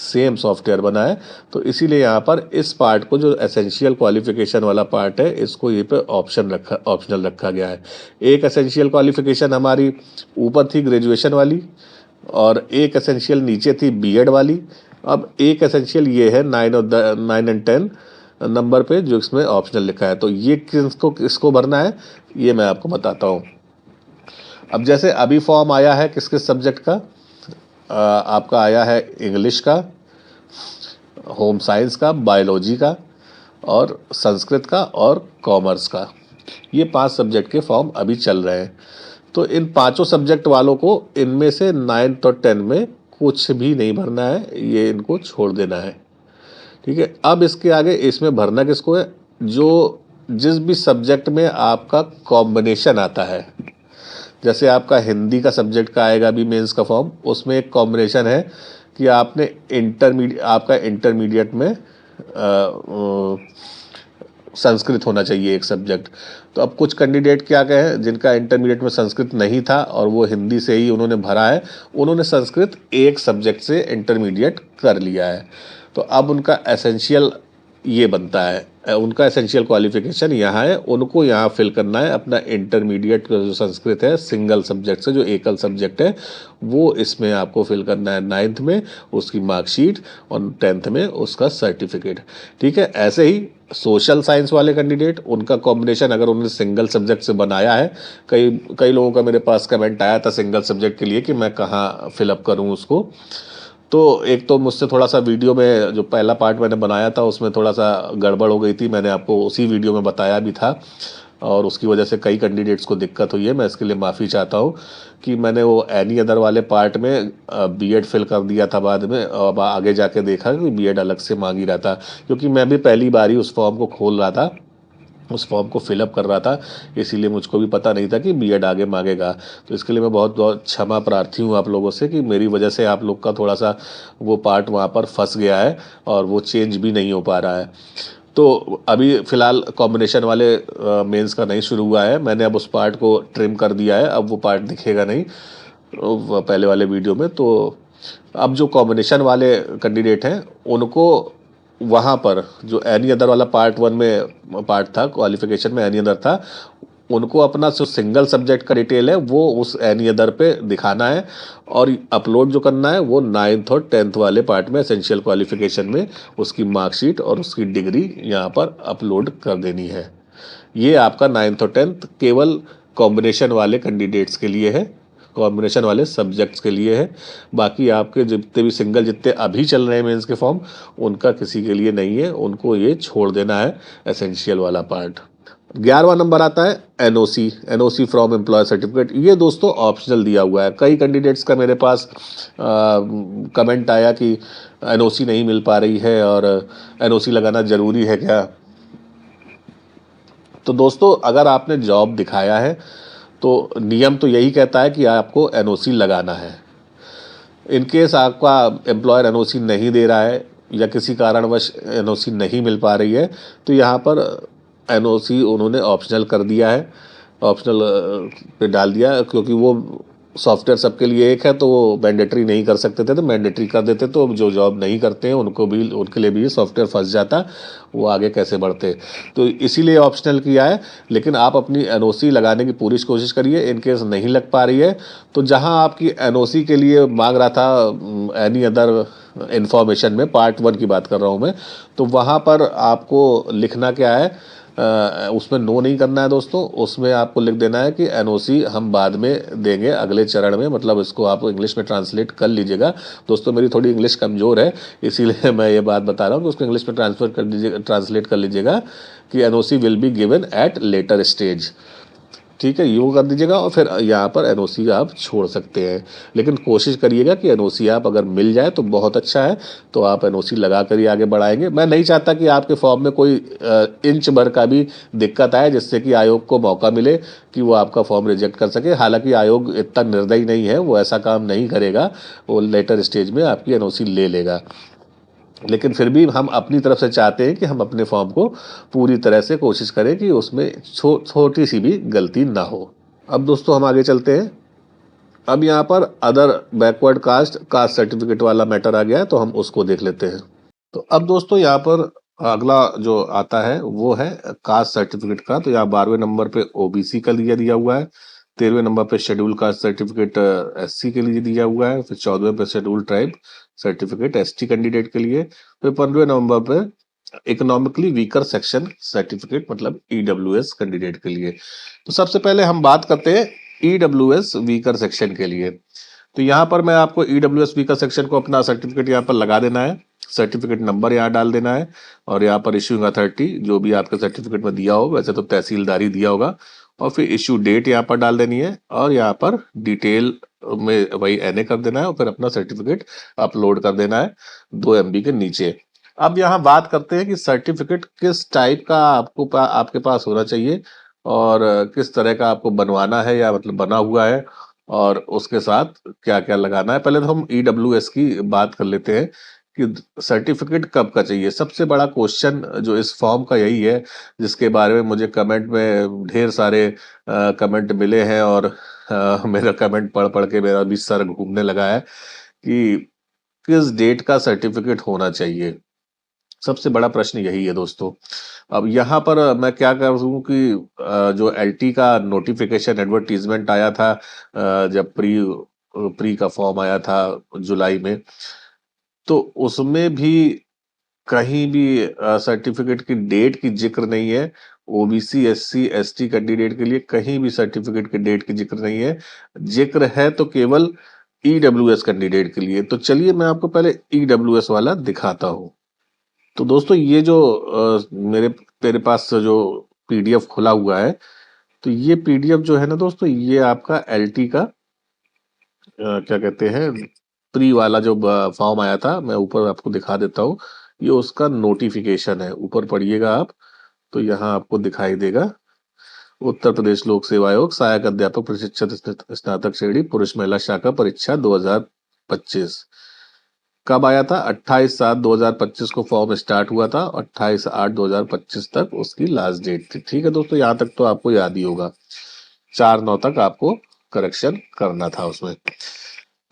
सेम सॉफ्टवेयर बना है। तो इसीलिए यहाँ पर इस पार्ट को, जो एसेंशियल क्वालिफिकेशन वाला पार्ट है, इसको ये पे ऑप्शनल रखा गया है। एक एसेंशियल क्वालिफिकेशन हमारी ऊपर थी ग्रेजुएशन वाली, और एक एसेंशियल नीचे थी बीएड वाली। अब एक एसेंशियल ये है 9 एंड 10 नंबर पे, जो इसमें ऑप्शनल लिखा है। तो ये किसको भरना है ये मैं आपको बताता हूँ। अब जैसे अभी फॉर्म आया है किस किस सब्जेक्ट का, आपका आया है इंग्लिश का, होम साइंस का, बायोलॉजी का, और संस्कृत का, और कॉमर्स का। ये 5 सब्जेक्ट के फॉर्म अभी चल रहे हैं। तो इन 5 सब्जेक्ट वालों को इनमें से 9th और 10 में कुछ भी नहीं भरना है, ये इनको छोड़ देना है। ठीक है। अब इसके आगे इसमें भरना किसको है, जो जिस भी सब्जेक्ट में आपका कॉम्बिनेशन आता है। जैसे आपका हिंदी का सब्जेक्ट का आएगा अभी मेंस का फॉर्म, उसमें एक कॉम्बिनेशन है कि आपका इंटरमीडिएट में संस्कृत होना चाहिए एक सब्जेक्ट। तो अब कुछ कैंडिडेट क्या कहें, जिनका इंटरमीडिएट में संस्कृत नहीं था और वो हिंदी से ही उन्होंने भरा है, उन्होंने संस्कृत एक सब्जेक्ट से इंटरमीडिएट कर लिया है। तो अब उनका एसेंशियल ये बनता है, उनका एसेंशियल क्वालिफिकेशन यहाँ है, उनको यहाँ फिल करना है अपना इंटरमीडिएट का जो संस्कृत है सिंगल सब्जेक्ट से, जो एकल सब्जेक्ट है, वो इसमें आपको फिल करना है 9th में उसकी मार्कशीट और 10th में उसका सर्टिफिकेट। ठीक है। ऐसे ही सोशल साइंस वाले कैंडिडेट, उनका कॉम्बिनेशन अगर उन्होंने सिंगल सब्जेक्ट से बनाया है, कई लोगों का मेरे पास कमेंट आया था सिंगल सब्जेक्ट के लिए कि मैं कहाँ फिलअप करूँ उसको। तो एक तो मुझसे थोड़ा सा वीडियो में जो पहला पार्ट मैंने बनाया था उसमें थोड़ा सा गड़बड़ हो गई थी, मैंने आपको उसी वीडियो में बताया भी था, और उसकी वजह से कई कैंडिडेट्स को दिक्कत हुई है। मैं इसके लिए माफ़ी चाहता हूँ कि मैंने वो एनी अदर वाले पार्ट में बीएड फिल कर दिया था बाद में, और आगे जाके देखा कि बीएड अलग से मांग ही रहा था, क्योंकि मैं भी पहली बार ही उस फॉर्म को खोल रहा था, उस फॉर्म को फिलअप कर रहा था, इसीलिए मुझको भी पता नहीं था कि बीएड आगे मांगेगा। तो इसके लिए मैं बहुत बहुत क्षमा प्रार्थी हूँ आप लोगों से कि मेरी वजह से आप लोग का थोड़ा सा वो पार्ट वहाँ पर फंस गया है और वो चेंज भी नहीं हो पा रहा है। तो अभी फ़िलहाल कॉम्बिनेशन वाले मेंस का नहीं शुरू हुआ है, मैंने अब उस पार्ट को ट्रिम कर दिया है, अब वो पार्ट दिखेगा नहीं पहले वाले वीडियो में। तो अब जो कॉम्बिनेशन वाले कैंडिडेट हैं उनको वहाँ पर जो एनी अदर वाला पार्ट 1 में पार्ट था, क्वालिफिकेशन में एनी अदर था, उनको अपना जो सिंगल सब्जेक्ट का डिटेल है वो उस एनी अदर पे दिखाना है, और अपलोड जो करना है वो 9th और 10th वाले पार्ट में एसेंशियल क्वालिफिकेशन में उसकी मार्कशीट और उसकी डिग्री यहाँ पर अपलोड कर देनी है। ये आपका 9th और 10th केवल कॉम्बिनेशन वाले कैंडिडेट्स के लिए है, कॉम्बिनेशन वाले सब्जेक्ट्स के लिए है। बाकी आपके जितने अभी चल रहे हैं मेंस के फॉर्म, उनका किसी के लिए नहीं है, उनको ये छोड़ देना है एसेंशियल वाला पार्ट। 11वां नंबर आता है एनओसी फ्रॉम एम्प्लॉय सर्टिफिकेट। ये दोस्तों ऑप्शनल दिया हुआ है। कई कैंडिडेट्स का मेरे पास कमेंट आया कि एनओसी नहीं मिल पा रही है और एनओसी लगाना ज़रूरी है क्या। तो दोस्तों अगर आपने जॉब दिखाया है तो नियम तो यही कहता है कि आपको एनओसी लगाना है। इनकेस आपका एम्प्लॉयर एनओसी नहीं दे रहा है या किसी कारणवश एनओसी नहीं मिल पा रही है, तो यहाँ पर एनओसी उन्होंने ऑप्शनल कर दिया है, ऑप्शनल पे डाल दिया, क्योंकि वो सॉफ्टवेयर सबके लिए एक है तो वो मैंडेटरी नहीं कर सकते थे, तो मैंडेटरी कर देते तो जो जॉब नहीं करते हैं उनके लिए भी ये सॉफ्टवेयर फंस जाता, वो आगे कैसे बढ़ते। तो इसीलिए ऑप्शनल किया है। लेकिन आप अपनी एनओसी लगाने की पूरी कोशिश करिए। इनकेस नहीं लग पा रही है तो जहां आपकी एनओसी के लिए मांग रहा था एनी अदर इंफॉर्मेशन में, पार्ट 1 की बात कर रहा हूं मैं, तो वहां पर आपको लिखना क्या है, उसमें नो नहीं करना है दोस्तों। उसमें आपको लिख देना है कि एनओसी हम बाद में देंगे अगले चरण में। मतलब इसको आप इंग्लिश में ट्रांसलेट कर लीजिएगा। दोस्तों मेरी थोड़ी इंग्लिश कमज़ोर है, इसीलिए मैं ये बात बता रहा हूँ कि उसको इंग्लिश में ट्रांसलेट कर लीजिएगा कि NOC will be given at later stage. ठीक है, यूँ कर दीजिएगा और फिर यहाँ पर एनओसी आप छोड़ सकते हैं। लेकिन कोशिश करिएगा कि एनओसी आप अगर मिल जाए तो बहुत अच्छा है, तो आप एनओसी लगा कर ही आगे बढ़ाएंगे। मैं नहीं चाहता कि आपके फॉर्म में कोई इंच भर का भी दिक्कत आए, जिससे कि आयोग को मौका मिले कि वो आपका फॉर्म रिजेक्ट कर सके। हालांकि आयोग इतना निर्दयी नहीं है, वो ऐसा काम नहीं करेगा, वो लेटर स्टेज में आपकी एनओसी ले लेगा। लेकिन फिर भी हम अपनी तरफ से चाहते हैं कि हम अपने फॉर्म को पूरी तरह से कोशिश करें कि उसमें छोटी सी भी गलती ना हो। अब दोस्तों हम आगे चलते हैं। अब यहाँ पर other backward caste caste certificate वाला मैटर आ गया है, तो हम उसको देख लेते हैं। तो अब दोस्तों यहाँ पर अगला जो आता है वो है कास्ट सर्टिफिकेट का। तो यहाँ 12वें नंबर पे ओबीसी का लिए दिया हुआ है, 13वें नंबर पे शेड्यूल कास्ट सर्टिफिकेट एससी के लिए दिया हुआ है, फिर 14वें पे schedule tribe certificate ST candidate के लिए, फिर 15वें नंबर पे इकोनॉमिकली वीकर सेक्शन सर्टिफिकेट मतलब ईडब्ल्यूएस कैंडिडेट के लिए। तो सबसे पहले हम बात करते हैं ईडब्ल्यूएस वीकर सेक्शन के लिए। तो यहाँ पर मैं आपको ईडब्ल्यूएस वीकर सेक्शन को अपना सर्टिफिकेट यहाँ पर लगा देना है, सर्टिफिकेट नंबर यहाँ डाल देना है, और यहाँ पर इश्यूइंग अथॉरिटी जो भी आपके सर्टिफिकेट में दिया हो, वैसे तो तहसीलदारी दिया होगा, और फिर इश्यू डेट यहाँ पर डाल देनी है, और यहाँ पर डिटेल में वही एनए कर देना है, और फिर अपना सर्टिफिकेट अपलोड कर देना है 2 MB के नीचे। अब यहाँ बात करते हैं कि सर्टिफिकेट किस टाइप का आपके पास होना चाहिए, और किस तरह का आपको बनवाना है या मतलब बना हुआ है, और उसके साथ क्या क्या लगाना है। पहले तो हम ईडब्ल्यूएस की बात कर लेते हैं कि सर्टिफिकेट कब का चाहिए। सबसे बड़ा क्वेश्चन जो इस फॉर्म का यही है, जिसके बारे में मुझे कमेंट में ढेर सारे कमेंट मिले हैं, और मेरा कमेंट पढ़ पढ़ के मेरा भी सर घूमने लगा है कि किस डेट का सर्टिफिकेट होना चाहिए। सबसे बड़ा प्रश्न यही है दोस्तों। अब यहाँ पर मैं क्या कर दूं कि जो एलटी का नोटिफिकेशन एडवर्टीजमेंट आया था, जब प्री प्री का फॉर्म आया था जुलाई में, तो उसमें भी कहीं भी सर्टिफिकेट की डेट की जिक्र नहीं है। ओबीसी एससी एसटी कैंडिडेट के लिए कहीं भी सर्टिफिकेट की डेट की जिक्र नहीं है। जिक्र है तो केवल ईडब्ल्यूएस कैंडिडेट के लिए। तो चलिए मैं आपको पहले ईडब्ल्यूएस वाला दिखाता हूँ। तो दोस्तों ये जो मेरे पास जो पीडीएफ खुला हुआ है, तो ये पीडीएफ जो है ना दोस्तों, ये आपका एलटी का क्या कहते हैं, प्री वाला जो फॉर्म आया था, मैं ऊपर आपको दिखा देता हूँ। ये उसका नोटिफिकेशन है, ऊपर पढ़िएगा आप तो यहाँ आपको दिखाई देगा। उत्तर प्रदेश लोक सेवा आयोग सहायक अध्यापक प्रशिक्षित स्नातक श्रेणी पुरुष महिला शाखा परीक्षा 2025 कब आया था? 28/7/2025 को फॉर्म स्टार्ट हुआ था, 28/8/2025 तक उसकी लास्ट डेट थी। ठीक है दोस्तों, यहाँ तक तो आपको याद ही होगा। 4/9 तक आपको करेक्शन करना था उसमें।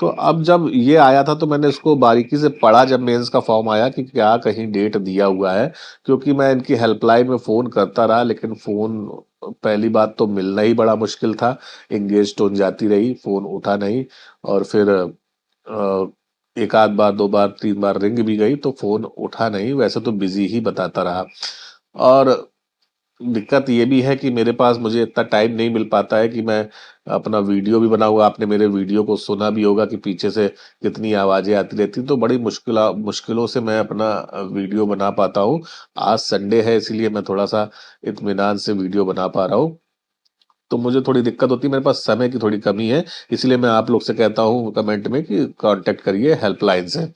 तो अब जब ये आया था तो मैंने इसको बारीकी से पढ़ा, जब मेंस का फॉर्म आया कि क्या कहीं डेट दिया हुआ है, क्योंकि मैं इनकी हेल्पलाइन में फोन करता रहा, लेकिन फोन पहली बात तो मिलना ही बड़ा मुश्किल था, एंगेज टोन जाती रही, फोन उठा नहीं, और फिर एक आध बार 2 बार 3 बार रिंग भी गई तो फोन उठा नहीं, वैसे तो बिजी ही बताता रहा। और दिक्कत ये भी है कि मेरे पास मुझे इतना टाइम नहीं मिल पाता है कि मैं अपना वीडियो भी बनाऊंगा। आपने मेरे वीडियो को सुना भी होगा कि पीछे से कितनी आवाजें आती रहती, तो बड़ी मुश्किलों से मैं अपना वीडियो बना पाता हूँ। आज संडे है इसलिए मैं थोड़ा सा इत्मीनान से वीडियो बना पा रहा हूँ। तो मुझे थोड़ी दिक्कत होती है, मेरे पास समय की थोड़ी कमी है, इसलिए मैं आप लोग से कहता हूँ कमेंट में कि कांटेक्ट करिए हेल्पलाइन से।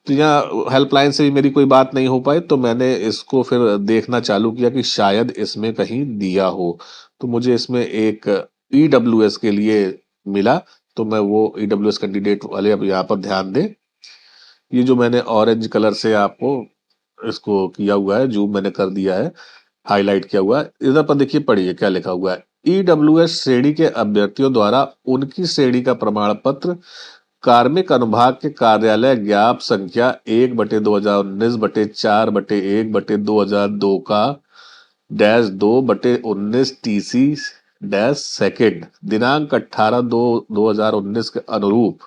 तो यहाँ हेल्पलाइन से भी मेरी कोई बात नहीं हो पाई, तो मैंने इसको फिर देखना चालू किया कि शायद इसमें कहीं दिया हो। तो मुझे इसमें एक ईडब्ल्यूएस के लिए मिला, तो मैं वो ईडब्ल्यूएस कैंडिडेट वाले अब यहाँ पर ध्यान दें। ये जो मैंने ऑरेंज कलर से आपको इसको किया हुआ है, जूम मैंने कर दिया है, हाईलाइट किया हुआ है, इधर पर देखिए, पढ़िए क्या लिखा हुआ है। ईडब्ल्यूएस श्रेणी के अभ्यर्थियों द्वारा उनकी श्रेणी का प्रमाण पत्र कार्मिक अनुभाग के कार्यालय ज्ञाप संख्या 1/2019/4/1/2002 का -2/19 TC सेकेंड दिनांक 18/2/2019 के अनुरूप,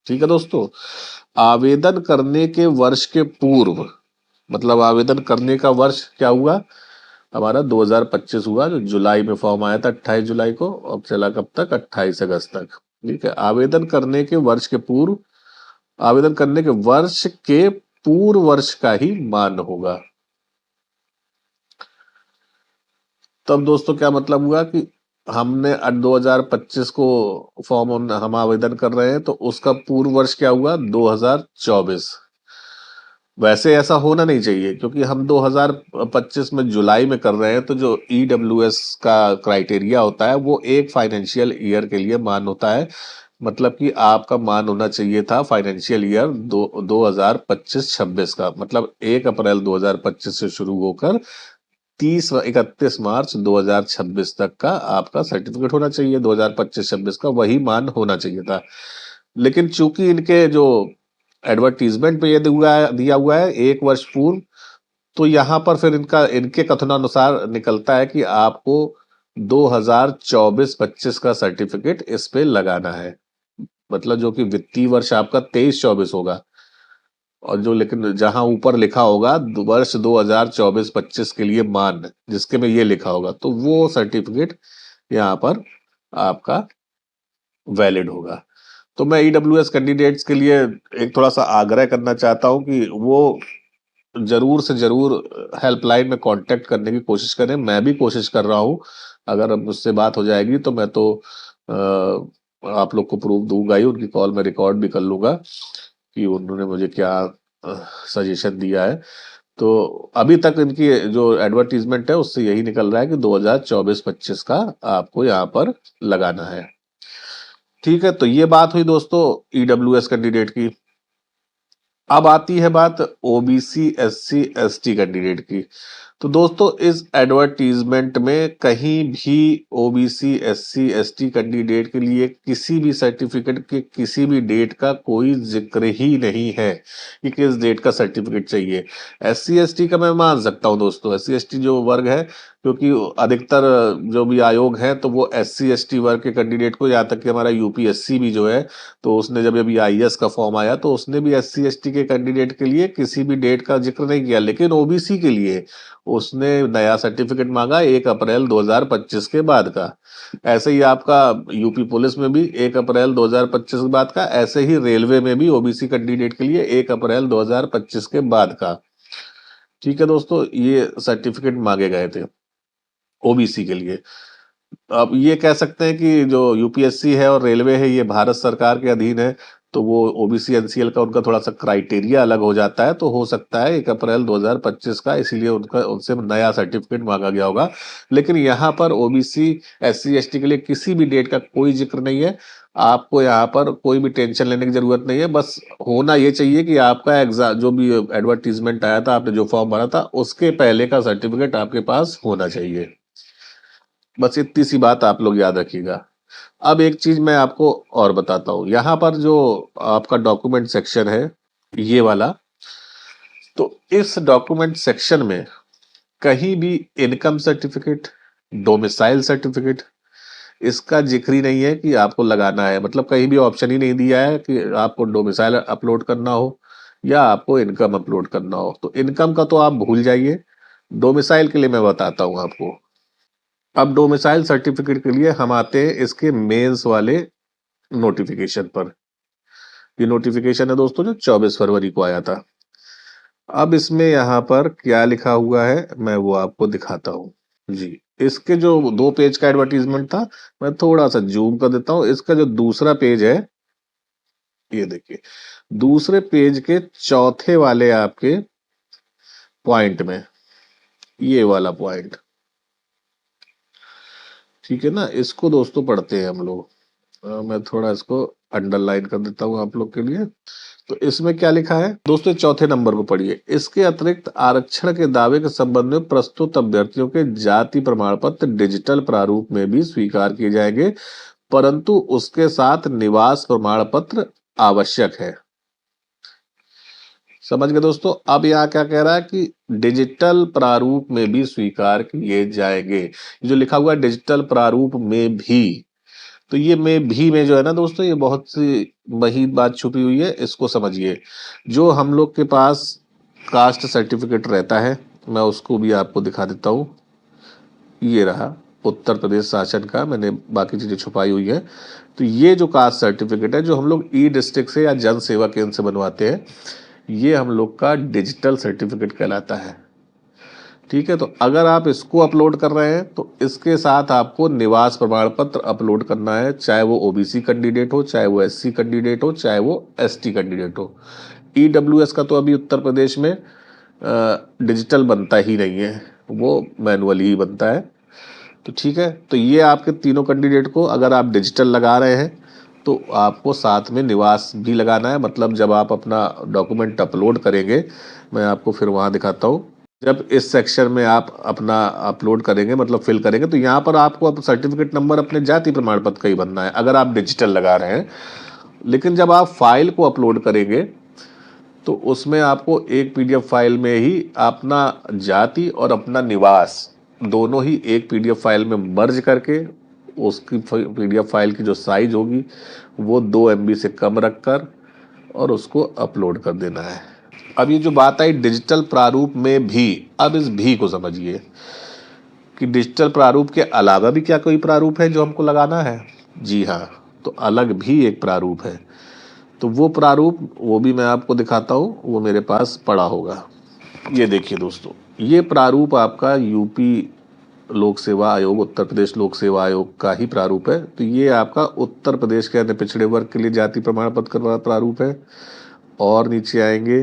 ठीक है दोस्तों, आवेदन करने के वर्ष के पूर्व, मतलब आवेदन करने का वर्ष क्या हुआ हमारा, 2025 हुआ, जो जुलाई में फॉर्म आया था 28 जुलाई को, अब चला कब तक, 28 अगस्त तक। ठीक है, आवेदन करने के वर्ष के पूर्व, आवेदन करने के वर्ष के पूर्व वर्ष का ही मान होगा। तब दोस्तों क्या मतलब हुआ कि हमने 2025 को फॉर्म हम आवेदन कर रहे हैं, तो उसका पूर्व वर्ष क्या हुआ, 2024। वैसे ऐसा होना नहीं चाहिए, क्योंकि हम 2025 में जुलाई में कर रहे हैं, तो जो ईडब्ल्यूएस का क्राइटेरिया होता है वो एक फाइनेंशियल ईयर के लिए मान होता है। मतलब कि आपका मान होना चाहिए था फाइनेंशियल ईयर 2025-26 का, मतलब 1 अप्रैल 2025 से शुरू होकर 31 मार्च 2026 तक का आपका सर्टिफिकेट होना चाहिए। 2025-26 का वही मान होना चाहिए था, लेकिन चूंकि इनके जो एडवर्टीजमेंट पे ये दिया हुआ है 1 वर्ष पूर्व, तो यहाँ पर फिर इनके कथनानुसार निकलता है कि आपको 2024-25 का सर्टिफिकेट इस पे लगाना है, मतलब जो कि वित्तीय वर्ष आपका 23-24 होगा। और जो लेकिन जहां ऊपर लिखा होगा वर्ष 2024-25 के लिए मान, जिसके में ये लिखा होगा, तो वो सर्टिफिकेट यहाँ पर आपका वैलिड होगा। तो मैं ईडब्ल्यूएस कैंडिडेट्स के लिए एक थोड़ा सा आग्रह करना चाहता हूं कि वो जरूर से जरूर हेल्पलाइन में कांटेक्ट करने की कोशिश करें। मैं भी कोशिश कर रहा हूं, अगर मुझसे बात हो जाएगी तो मैं तो आप लोग को प्रूफ दूंगा ही, उनकी कॉल में रिकॉर्ड भी कर लूंगा कि उन्होंने मुझे क्या सजेशन दिया है। तो अभी तक इनकी जो एडवर्टीजमेंट है उससे यही निकल रहा है कि 2024-25 का आपको यहाँ पर लगाना है। ठीक है, तो ये बात हुई दोस्तों ईडब्ल्यूएस कैंडिडेट की। अब आती है बात ओबीसी एससी एसटी कैंडिडेट की। तो दोस्तों इस एडवर्टीजमेंट में कहीं भी ओबीसी एससी एसटी कैंडिडेट के लिए किसी भी सर्टिफिकेट के किसी भी डेट का कोई जिक्र ही नहीं है कि किस डेट का सर्टिफिकेट चाहिए। एससी एसटी का मैं मान सकता हूं दोस्तों, एससी एसटी जो वर्ग है, क्योंकि अधिकतर जो भी आयोग हैं तो वो एससी एसटी वर्ग के कैंडिडेट को, यहाँ तक कि हमारा यूपीएससी भी जो है, तो उसने जब अभी आईएएस का फॉर्म आया तो उसने भी एससी एसटी के कैंडिडेट के लिए किसी भी डेट का जिक्र नहीं किया, लेकिन ओबीसी के लिए उसने नया सर्टिफिकेट मांगा 1 अप्रैल 2025 के बाद का। ऐसे ही आपका यूपी पुलिस में भी 1 अप्रैल 2025 के बाद का, ऐसे ही रेलवे में भी ओबीसी कैंडिडेट के लिए 1 अप्रैल 2025 के बाद का। ठीक है दोस्तों, ये सर्टिफिकेट मांगे गए थे ओबीसी के लिए। अब ये कह सकते हैं कि जो यूपीएससी है और रेलवे है ये भारत सरकार के अधीन है, तो वो ओबीसी एनसीएल का उनका थोड़ा सा क्राइटेरिया अलग हो जाता है, तो हो सकता है 1 अप्रैल 2025 का, इसीलिए उनका उनसे नया सर्टिफिकेट मांगा गया होगा। लेकिन यहाँ पर ओबीसी एससी एसटी के लिए किसी भी डेट का कोई जिक्र नहीं है। आपको यहाँ पर कोई भी टेंशन लेने की जरूरत नहीं है। बस होना ये चाहिए कि आपका एग्जाम जो भी एडवर्टीजमेंट आया था, आपने जो फॉर्म भरा था, उसके पहले का सर्टिफिकेट आपके पास होना चाहिए। बस इतनी सी बात आप लोग याद रखिएगा। अब एक चीज मैं आपको और बताता हूं, यहाँ पर जो आपका डॉक्यूमेंट सेक्शन है ये वाला, तो इस डॉक्यूमेंट सेक्शन में कहीं भी इनकम सर्टिफिकेट, डोमिसाइल सर्टिफिकेट, इसका जिक्र ही नहीं है कि आपको लगाना है। मतलब कहीं भी ऑप्शन ही नहीं दिया है कि आपको डोमिसाइल अपलोड करना हो या आपको इनकम अपलोड करना हो। तो इनकम का तो आप भूल जाइए, डोमिसाइल के लिए मैं बताता हूं आपको। अब डोमिसाइल सर्टिफिकेट के लिए हम आते हैं इसके मेंस वाले नोटिफिकेशन पर। ये नोटिफिकेशन है दोस्तों जो 24 फरवरी को आया था। अब इसमें यहाँ पर क्या लिखा हुआ है मैं वो आपको दिखाता हूँ जी। इसके जो 2 पेज का एडवर्टीजमेंट था, मैं थोड़ा सा जूम कर देता हूँ। इसका जो दूसरा पेज है, ये देखिए, दूसरे पेज के चौथे वाले आपके पॉइंट में ये वाला पॉइंट, ठीक है ना, इसको दोस्तों पढ़ते हैं हम लोग। मैं थोड़ा इसको अंडरलाइन कर देता हूँ आप लोग के लिए। तो इसमें क्या लिखा है दोस्तों, चौथे नंबर को पढ़िए। इसके अतिरिक्त आरक्षण के दावे के संबंध में प्रस्तुत अभ्यर्थियों के जाति प्रमाण पत्र डिजिटल प्रारूप में भी स्वीकार किए जाएंगे, परंतु उसके साथ निवास प्रमाण पत्र आवश्यक है। समझ गए दोस्तों। अब यहाँ क्या कह रहा है कि डिजिटल प्रारूप में भी स्वीकार किए जाएंगे। जो लिखा हुआ है डिजिटल प्रारूप में भी, तो ये में जो है ना दोस्तों, ये बहुत सी वही बात छुपी हुई है, इसको समझिए। जो हम लोग के पास कास्ट सर्टिफिकेट रहता है, मैं उसको भी आपको दिखा देता हूँ। ये रहा उत्तर प्रदेश शासन का, मैंने बाकी चीजें छुपाई हुई है। तो ये जो कास्ट सर्टिफिकेट है जो हम लोग ई डिस्ट्रिक्ट से या जन सेवा केंद्र से बनवाते हैं, ये हम लोग का डिजिटल सर्टिफिकेट कहलाता है। ठीक है, तो अगर आप इसको अपलोड कर रहे हैं तो इसके साथ आपको निवास प्रमाण पत्र अपलोड करना है, चाहे वो ओबीसी कैंडिडेट हो, चाहे वो एससी कैंडिडेट हो, चाहे वो एसटी कैंडिडेट हो। ईडब्ल्यूएस का तो अभी उत्तर प्रदेश में डिजिटल बनता ही नहीं है, वो मैनुअली ही बनता है। तो ठीक है, तो ये आपके तीनों कैंडिडेट को अगर आप डिजिटल लगा रहे हैं तो आपको साथ में निवास भी लगाना है। मतलब जब आप अपना डॉक्यूमेंट अपलोड करेंगे, मैं आपको फिर वहाँ दिखाता हूँ। जब इस सेक्शन में आप अपना अपलोड करेंगे, मतलब फिल करेंगे, तो यहाँ पर आपको अब सर्टिफिकेट नंबर अपने जाति प्रमाण पत्र का ही भरना है अगर आप डिजिटल लगा रहे हैं। लेकिन जब आप फाइल को अपलोड करेंगे तो उसमें आपको एक पीडीएफ फाइल में ही अपना जाति और अपना निवास दोनों ही एक पीडीएफ फाइल में मर्ज करके उसकी पीडीएफ फाइल की जो साइज होगी वो 2 MB से कम रखकर और उसको अपलोड कर देना है। अब ये जो बात आई डिजिटल प्रारूप में भी, अब इस भी को समझिए कि डिजिटल प्रारूप के अलावा भी क्या कोई प्रारूप है जो हमको लगाना है। जी हाँ, तो अलग भी एक प्रारूप है। तो वो प्रारूप वो भी मैं आपको दिखाता हूँ, वो मेरे पास पड़ा होगा। ये देखिए दोस्तों, ये प्रारूप आपका यूपी लोक सेवा आयोग, उत्तर प्रदेश लोक सेवा आयोग का ही प्रारूप है। तो ये आपका उत्तर प्रदेश के अन्य पिछड़े वर्ग के लिए जाति प्रमाण पत्र का प्रारूप है। और नीचे आएंगे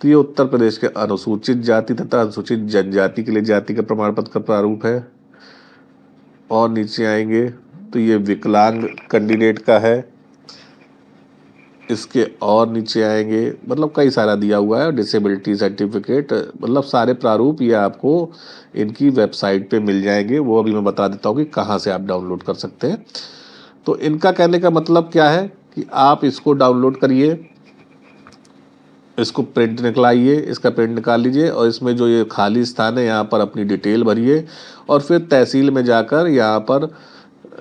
तो ये उत्तर प्रदेश के अनुसूचित जाति तथा अनुसूचित जनजाति के लिए जाति का प्रमाण पत्र का प्रारूप है। और नीचे आएंगे तो ये विकलांग कैंडिडेट का है। इसके और नीचे आएंगे, मतलब कई सारा दिया हुआ है, डिसेबिलिटी सर्टिफिकेट, मतलब सारे प्रारूप ये आपको इनकी वेबसाइट पे मिल जाएंगे। वो अभी मैं बता देता हूँ कि कहाँ से आप डाउनलोड कर सकते हैं। तो इनका कहने का मतलब क्या है कि आप इसको डाउनलोड करिए, इसको प्रिंट निकलाइए, इसका प्रिंट निकाल लीजिए और इसमें जो ये खाली स्थान है यहाँ पर अपनी डिटेल भरिए और फिर तहसील में जाकर यहाँ पर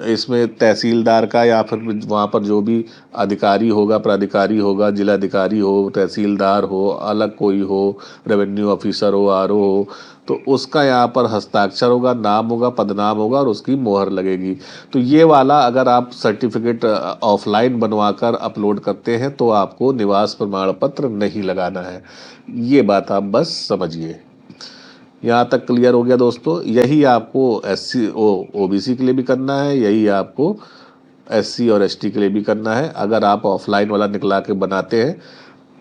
इसमें तहसीलदार का या फिर वहाँ पर जो भी अधिकारी होगा, प्राधिकारी होगा, जिलाधिकारी हो, तहसीलदार हो, अलग कोई हो, रेवेन्यू ऑफिसर हो, आरओ हो, तो उसका यहाँ पर हस्ताक्षर होगा, नाम होगा, पदनाम होगा और उसकी मोहर लगेगी। तो ये वाला अगर आप सर्टिफिकेट ऑफलाइन बनवाकर अपलोड करते हैं तो आपको निवास प्रमाण पत्र नहीं लगाना है। ये बात आप बस समझिए। यहाँ तक क्लियर हो गया दोस्तों। यही आपको SC OBC के लिए भी करना है, यही आपको SC और ST के लिए भी करना है। अगर आप ऑफलाइन वाला निकला के बनाते हैं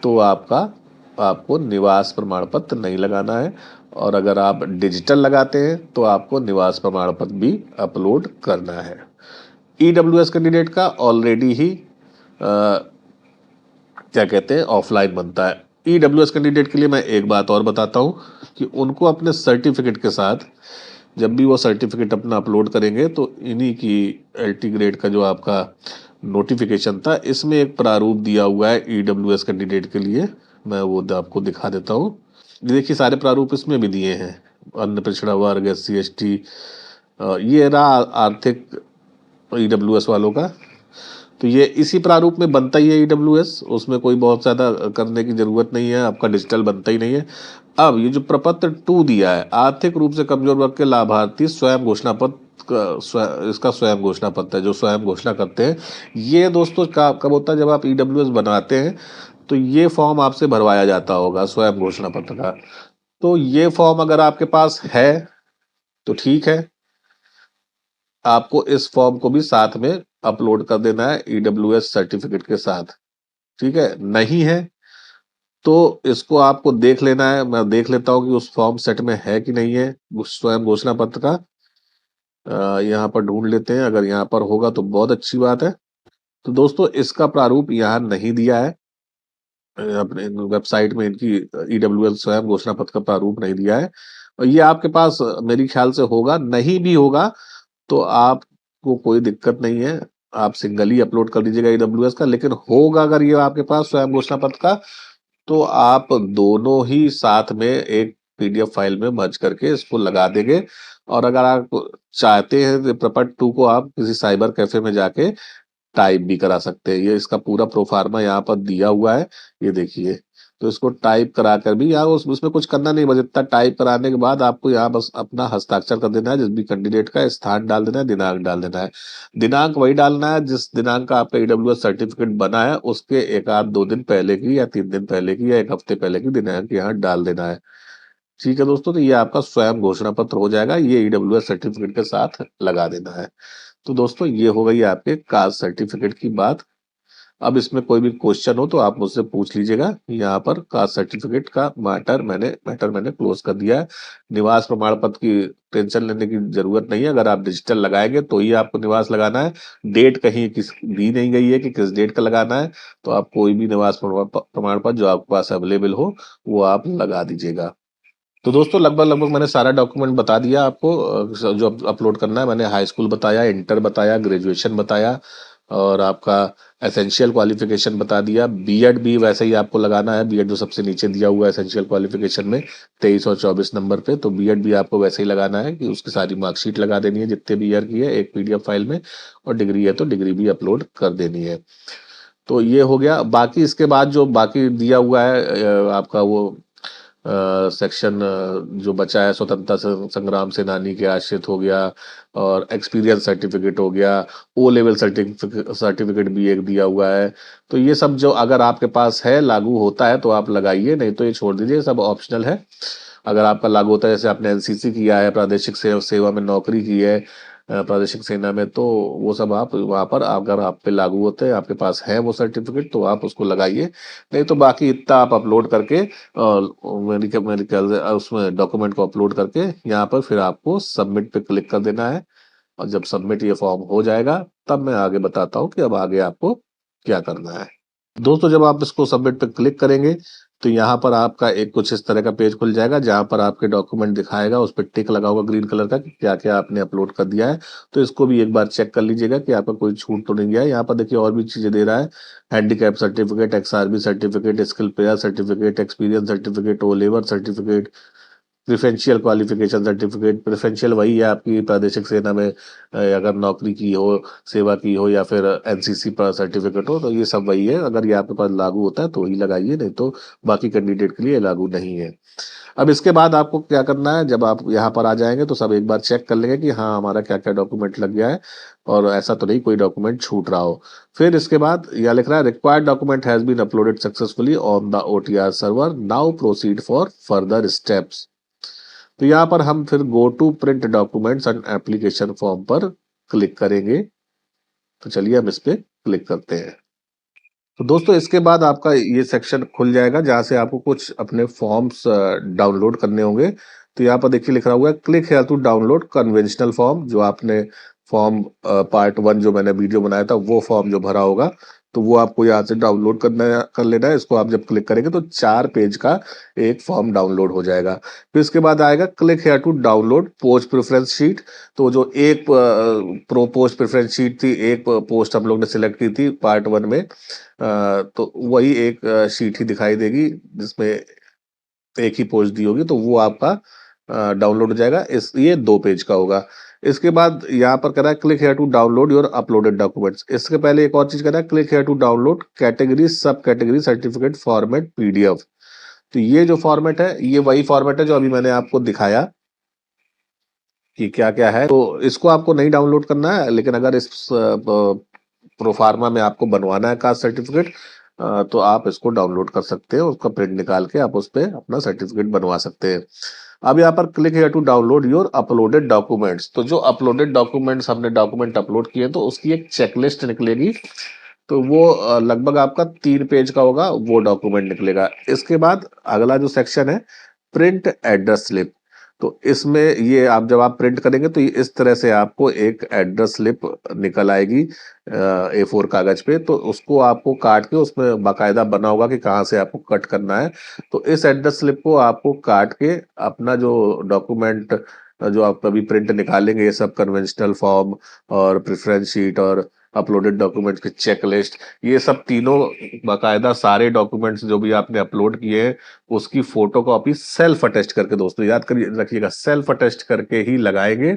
तो आपको निवास प्रमाण पत्र नहीं लगाना है, और अगर आप डिजिटल लगाते हैं तो आपको निवास प्रमाण पत्र भी अपलोड करना है। EWS कैंडिडेट का ऑलरेडी ही क्या कहते हैं ऑफलाइन बनता है। EWS कैंडिडेट के लिए मैं एक बात और बताता हूँ कि उनको अपने सर्टिफिकेट के साथ जब भी वो सर्टिफिकेट अपना अपलोड करेंगे तो इन्हीं की LT ग्रेड का जो आपका नोटिफिकेशन था इसमें एक प्रारूप दिया हुआ है EWS कैंडिडेट के लिए। मैं वो आपको दिखा देता हूँ। देखिए सारे प्रारूप इसमें भी दिए हैं, अन्य पिछड़ा वर्ग, SC ST, ये रहा आर्थिक EWS वालों का। तो ये इसी प्रारूप में बनता ही है EWS, उसमें कोई बहुत ज़्यादा करने की ज़रूरत नहीं है, आपका डिजिटल बनता ही नहीं है। अब ये जो प्रपत्र 2 दिया है, आर्थिक रूप से कमजोर वर्ग के लाभार्थी स्वयं घोषणा पत्र, इसका स्वयं घोषणा पत्र है जो स्वयं घोषणा करते हैं। ये दोस्तों कब होता है, जब आप EWS बनाते हैं तो ये फॉर्म आपसे भरवाया जाता होगा स्वयं घोषणा पत्र का। तो ये फॉर्म अगर आपके पास है तो ठीक है, आपको इस फॉर्म को भी साथ में अपलोड कर देना है EWS सर्टिफिकेट के साथ। ठीक है, नहीं है तो इसको आपको देख लेना है। मैं देख लेता हूँ कि उस फॉर्म सेट में है कि नहीं है उस स्वयं घोषणा पत्र का। यहाँ पर ढूंढ लेते हैं, अगर यहाँ पर होगा तो बहुत अच्छी बात है। तो दोस्तों इसका प्रारूप यहाँ नहीं दिया है, अपने वेबसाइट में इनकी EWS स्वयं घोषणा पत्र का प्रारूप नहीं दिया है। और ये आपके पास मेरी ख्याल से होगा, नहीं भी होगा तो आपको कोई दिक्कत नहीं है, आप सिंगल ही अपलोड कर दीजिएगा EWS का। लेकिन होगा अगर ये आपके पास स्वयं घोषणा पत्र का तो आप दोनों ही साथ में एक PDF फाइल में मर्ज करके इसको लगा देंगे। और अगर आप चाहते हैं तो प्रपट 2 को आप किसी साइबर कैफे में जाके टाइप भी करा सकते हैं। ये इसका पूरा प्रोफार्मा यहाँ पर दिया हुआ है, ये देखिए। तो इसको टाइप करा कर भी यहाँ उसमें कुछ करना नहीं, बस इतना टाइप कराने के बाद आपको यहाँ बस अपना हस्ताक्षर कर देना है, जिस भी कैंडिडेट का स्थान डाल देना है, दिनांक डाल देना है। दिनांक वही डालना है जिस दिनांक का आपका EWS सर्टिफिकेट बना है उसके 1 आध 2 दिन पहले की या 3 दिन पहले की या 1 हफ्ते पहले की दिनांक यहाँ डाल देना है। ठीक है दोस्तों, तो ये आपका स्वयं घोषणा पत्र हो जाएगा, ये EWS सर्टिफिकेट के साथ लगा देना है। तो दोस्तों ये हो गई आपके कास्ट सर्टिफिकेट की बात। अब इसमें कोई भी क्वेश्चन हो तो आप मुझसे पूछ लीजिएगा। यहाँ पर कास्ट सर्टिफिकेट का मैटर मैंने क्लोज कर दिया है। निवास प्रमाण पत्र की टेंशन लेने की जरूरत नहीं है, अगर आप डिजिटल लगाएंगे तो ही आपको निवास लगाना है। डेट कहीं किस दी नहीं गई है कि किस डेट का लगाना है, तो आप कोई भी निवास प्रमाण पत्र जो आपके पास अवेलेबल हो वो आप लगा दीजिएगा। तो दोस्तों लगभग मैंने सारा डॉक्यूमेंट बता दिया आपको, जो अपलोड करना है। मैंने हाई स्कूल बताया, इंटर बताया, ग्रेजुएशन बताया और आपका एसेंशियल क्वालिफिकेशन बता दिया। बीएड भी वैसे ही आपको लगाना है, बीएड जो सबसे नीचे दिया हुआ है एसेंशियल क्वालिफिकेशन में 23 और 24 नंबर पे, तो बीएड भी आपको वैसे ही लगाना है कि उसकी सारी मार्कशीट लगा देनी है जितने भी ईयर की है एक पीडीएफ फाइल में, और डिग्री है तो डिग्री भी अपलोड कर देनी है। तो ये हो गया। बाकी इसके बाद जो बाकी दिया हुआ है आपका वो सेक्शन जो बचा है, स्वतंत्रता संग्राम सेनानी के आश्रित हो गया, और एक्सपीरियंस सर्टिफिकेट हो गया, ओ लेवल सर्टिफिकेट भी एक दिया हुआ है। तो ये सब जो अगर आपके पास है, लागू होता है तो आप लगाइए, नहीं तो ये छोड़ दीजिए, सब ऑप्शनल है। अगर आपका लागू होता है, जैसे आपने एनसीसी किया है, प्रादेशिक सेवा में नौकरी की है प्रादेशिक सेना में, तो वो सब आप वहां पर अगर आप पे लागू होते हैं, आपके पास है वो सर्टिफिकेट, तो आप उसको लगाइए। नहीं तो बाकी इतना आप अपलोड करके मेरे ख्याल से उसमें डॉक्यूमेंट को अपलोड करके यहाँ पर फिर आपको सबमिट पे क्लिक कर देना है। और जब सबमिट ये फॉर्म हो जाएगा तब मैं आगे बताता हूँ कि अब आगे आपको क्या करना है। दोस्तों जब आप इसको सबमिट पे क्लिक करेंगे तो यहाँ पर आपका एक कुछ इस तरह का पेज खुल जाएगा, जहाँ पर आपके डॉक्यूमेंट दिखाएगा, उस पर टिक लगा होगा ग्रीन कलर का कि क्या क्या आपने अपलोड कर दिया है। तो इसको भी एक बार चेक कर लीजिएगा कि आपका कोई छूट तो नहीं गया है। यहाँ पर देखिए और भी चीजें दे रहा है, handicap certificate, XRB certificate, skill player certificate, experience certificate, O labour certificate, preferential qualification certificate. Preferential वही है आपकी प्रादेशिक सेना में अगर नौकरी की हो, सेवा की हो, या फिर एनसीसी पर सर्टिफिकेट हो, तो ये सब वही है। अगर ये आपके पास लागू होता है तो वही लगाइए, नहीं तो बाकी कैंडिडेट के लिए लागू नहीं है। अब इसके बाद आपको क्या करना है, जब आप यहाँ पर आ जाएंगे तो सब एक बार चेक कर लेंगे कि हाँ हमारा क्या क्या डॉक्यूमेंट लग गया है और ऐसा तो नहीं कोई डॉक्यूमेंट छूट रहा हो। फिर इसके बाद यह लिख रहा है, required document has been uploaded successfully on the OTR server, now proceed for further steps. तो यहाँ पर हम फिर go to print documents and application form पर क्लिक करेंगे। तो चलिए हम इस पे क्लिक करते हैं। तो दोस्तों इसके बाद आपका ये सेक्शन खुल जाएगा जहाँ से आपको कुछ अपने फॉर्म्स डाउनलोड करने होंगे। तो यहाँ पर देखिए लिखा हुआ है, click here to download conventional form. जो आपने फॉर्म पार्ट 1 जो मैंने वीडियो बनाया था वो फॉर्म जो भरा होगा, तो वो आपको यहाँ से डाउनलोड कर लेना है। इसको आप जब क्लिक करेंगे तो 4 पेज का एक फॉर्म डाउनलोड हो जाएगा। फिर इसके बाद आएगा, click here to download post preference sheet. तो जो एक प्रो पोस्ट प्रेफरेंस शीट थी, एक पोस्ट हम लोग ने सिलेक्ट की थी पार्ट 1 में, तो वही एक शीट ही दिखाई देगी जिसमें एक ही पोस्ट दी होगी, तो वो आपका डाउनलोड हो जाएगा। इस ये 2 पेज का होगा। इसके बाद यहाँ पर कह रहा है, click here to download your uploaded documents. इसके पहले एक और चीज कह रहा है, click here to download category sub category certificate format PDF. तो ये जो फॉर्मेट है ये वही फॉर्मेट है जो अभी मैंने आपको दिखाया कि क्या क्या है। तो इसको आपको नहीं डाउनलोड करना है, लेकिन अगर इस प्रोफार्मा में आपको बनवाना है कास्ट सर्टिफिकेट, तो आप इसको डाउनलोड कर सकते हैं। उसका प्रिंट निकाल के आप उस पर अपना सर्टिफिकेट बनवा सकते हैं। अब यहाँ पर click here to download your uploaded documents. तो जो अपलोडेड डॉक्यूमेंट्स हमने डॉक्यूमेंट अपलोड किए तो उसकी एक चेकलिस्ट निकलेगी। तो वो लगभग आपका 3 पेज का होगा, वो डॉक्यूमेंट निकलेगा। इसके बाद अगला जो सेक्शन है, प्रिंट एड्रेस स्लिप। तो इसमें ये आप जब आप प्रिंट करेंगे तो ये इस तरह से आपको एक एड्रेस स्लिप निकल आएगी A4 कागज पे। तो उसको आपको काट के उसमें बाकायदा बना होगा कि कहाँ से आपको कट करना है। तो इस एड्रेस स्लिप को आपको काट के अपना जो डॉक्यूमेंट जो आप अभी प्रिंट निकालेंगे, ये सब कन्वेंशनल फॉर्म और प्रेफरेंस शीट और अपलोडेड डॉक्यूमेंट्स की चेकलिस्ट, ये सब तीनों बाकायदा सारे डॉक्यूमेंट्स जो भी आपने अपलोड किए हैं उसकी फोटो कॉपी सेल्फ अटेस्ट करके, दोस्तों याद करिए रखिएगा, सेल्फ अटेस्ट करके ही लगाएंगे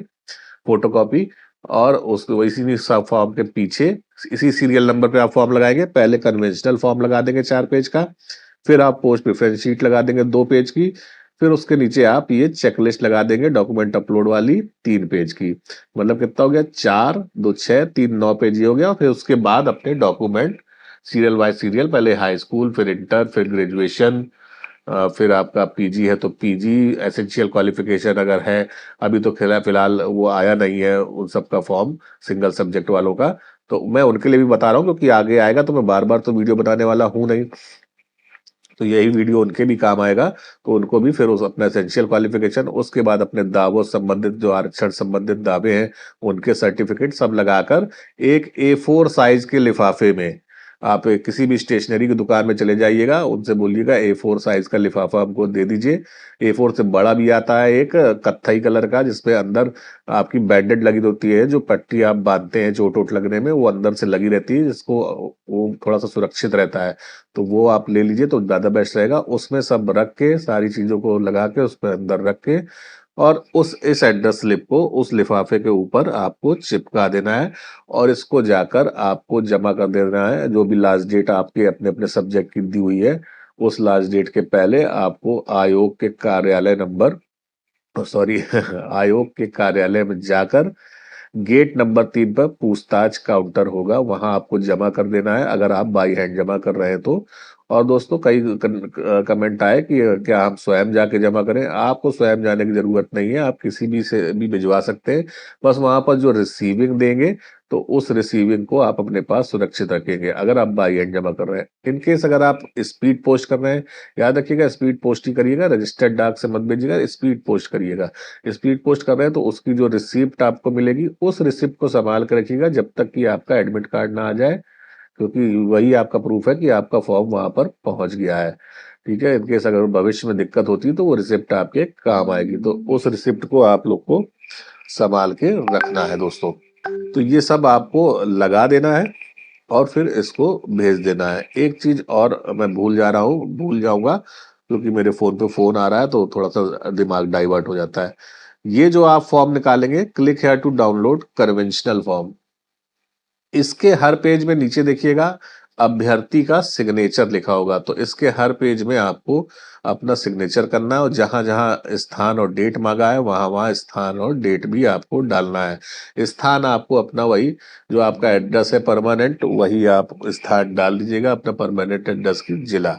फोटो कॉपी। और उसको इसी फॉर्म के पीछे इसी सीरियल नंबर पे आप फॉर्म लगाएंगे। पहले कन्वेंशनल फॉर्म लगा देंगे 4 पेज का, फिर आप पोस्ट प्रेफरेंस शीट लगा देंगे 2 पेज की, फिर उसके नीचे आप ये चेकलिस्ट लगा देंगे डॉक्यूमेंट अपलोड वाली 3 पेज की। मतलब कितना हो गया, 4 2 6 3 9 पेज ही हो गया। फिर उसके बाद अपने डॉक्यूमेंट सीरियल बाय सीरियल, पहले हाई स्कूल, फिर इंटर, फिर ग्रेजुएशन, फिर आपका पीजी है तो पीजी, एसेंशियल क्वालिफिकेशन अगर है, अभी तो फिलहाल वो आया नहीं है उन सब का फॉर्म सिंगल सब्जेक्ट वालों का, तो मैं उनके लिए भी बता रहा हूँ क्योंकि आगे आएगा तो मैं बार बार तो वीडियो बनाने वाला हूँ नहीं, तो यही वीडियो उनके भी काम आएगा। तो उनको भी फिर उस अपना एसेंशियल क्वालिफिकेशन, उसके बाद अपने दावों संबंधित जो आरक्षण संबंधित दावे हैं उनके सर्टिफिकेट सब लगाकर एक A4 साइज के लिफाफे में आप किसी भी स्टेशनरी की दुकान में चले जाइएगा, उनसे बोलिएगा A4 साइज का लिफाफा हमको दे दीजिए। A4 से बड़ा भी आता है एक कत्थई कलर का, जिसपे अंदर आपकी बैंडेड लगी होती है, जो पट्टी आप बांधते हैं चोट वोट लगने में, वो अंदर से लगी रहती है, जिसको वो थोड़ा सा सुरक्षित रहता है। तो वो आप ले लीजिए तो ज्यादा बेस्ट रहेगा। उसमें सब रख के, सारी चीजों को लगा के उसमें अंदर रख के, और इस एड्रेस स्लिप को उस लिफाफे के ऊपर आपको चिपका देना है, और इसको जाकर आपको जमा कर देना है। जो भी लास्ट डेट आपके अपने अपने सब्जेक्ट की दी हुई है, उस लास्ट डेट के पहले आपको आयोग के कार्यालय नंबर, सॉरी आयोग के कार्यालय में जाकर गेट नंबर 3 पर पूछताछ काउंटर होगा, वहां आपको जमा कर देना है, अगर आप बाई हैंड जमा कर रहे हैं तो। और दोस्तों, कई कमेंट आए कि क्या हम स्वयं जाके जमा करें। आपको स्वयं जाने की जरूरत नहीं है, आप किसी भी से भी भिजवा सकते हैं। बस वहां पर जो रिसीविंग देंगे, तो उस रिसीविंग को आप अपने पास सुरक्षित रखेंगे, अगर आप बाई हैंड जमा कर रहे हैं। इन केस अगर आप स्पीड पोस्ट कर रहे हैं, याद रखिएगा स्पीड पोस्ट ही करिएगा, रजिस्टर्ड डाक से मत भेजिएगा, स्पीड पोस्ट करिएगा। स्पीड पोस्ट कर रहे हैं तो उसकी जो रिसिप्ट आपको मिलेगी, उस रिसिप्ट को संभाल कर रखिएगा जब तक कि आपका एडमिट कार्ड ना आ जाए, क्योंकि वही आपका प्रूफ है कि आपका फॉर्म वहां पर पहुंच गया है। ठीक है, इनकेस अगर भविष्य में दिक्कत होती है तो वो रिसिप्ट आपके काम आएगी, तो उस रिसिप्ट को आप लोग को संभाल के रखना है दोस्तों। तो ये सब आपको लगा देना है और फिर इसको भेज देना है। एक चीज और मैं भूल जाऊंगा, क्योंकि मेरे फोन पे फोन आ रहा है तो थोड़ा सा दिमाग डाइवर्ट हो जाता है। ये जो आप फॉर्म निकालेंगे, click here to download conventional form, इसके हर पेज में नीचे देखिएगा अभ्यर्थी का सिग्नेचर लिखा होगा, तो इसके हर पेज में आपको अपना सिग्नेचर करना है, और जहां जहां स्थान और डेट मांगा है, वहां वहां स्थान और डेट भी आपको डालना है। स्थान आपको अपना वही जो आपका एड्रेस है परमानेंट, वही आप स्थान डाल दीजिएगा, अपना परमानेंट एड्रेस की जिला।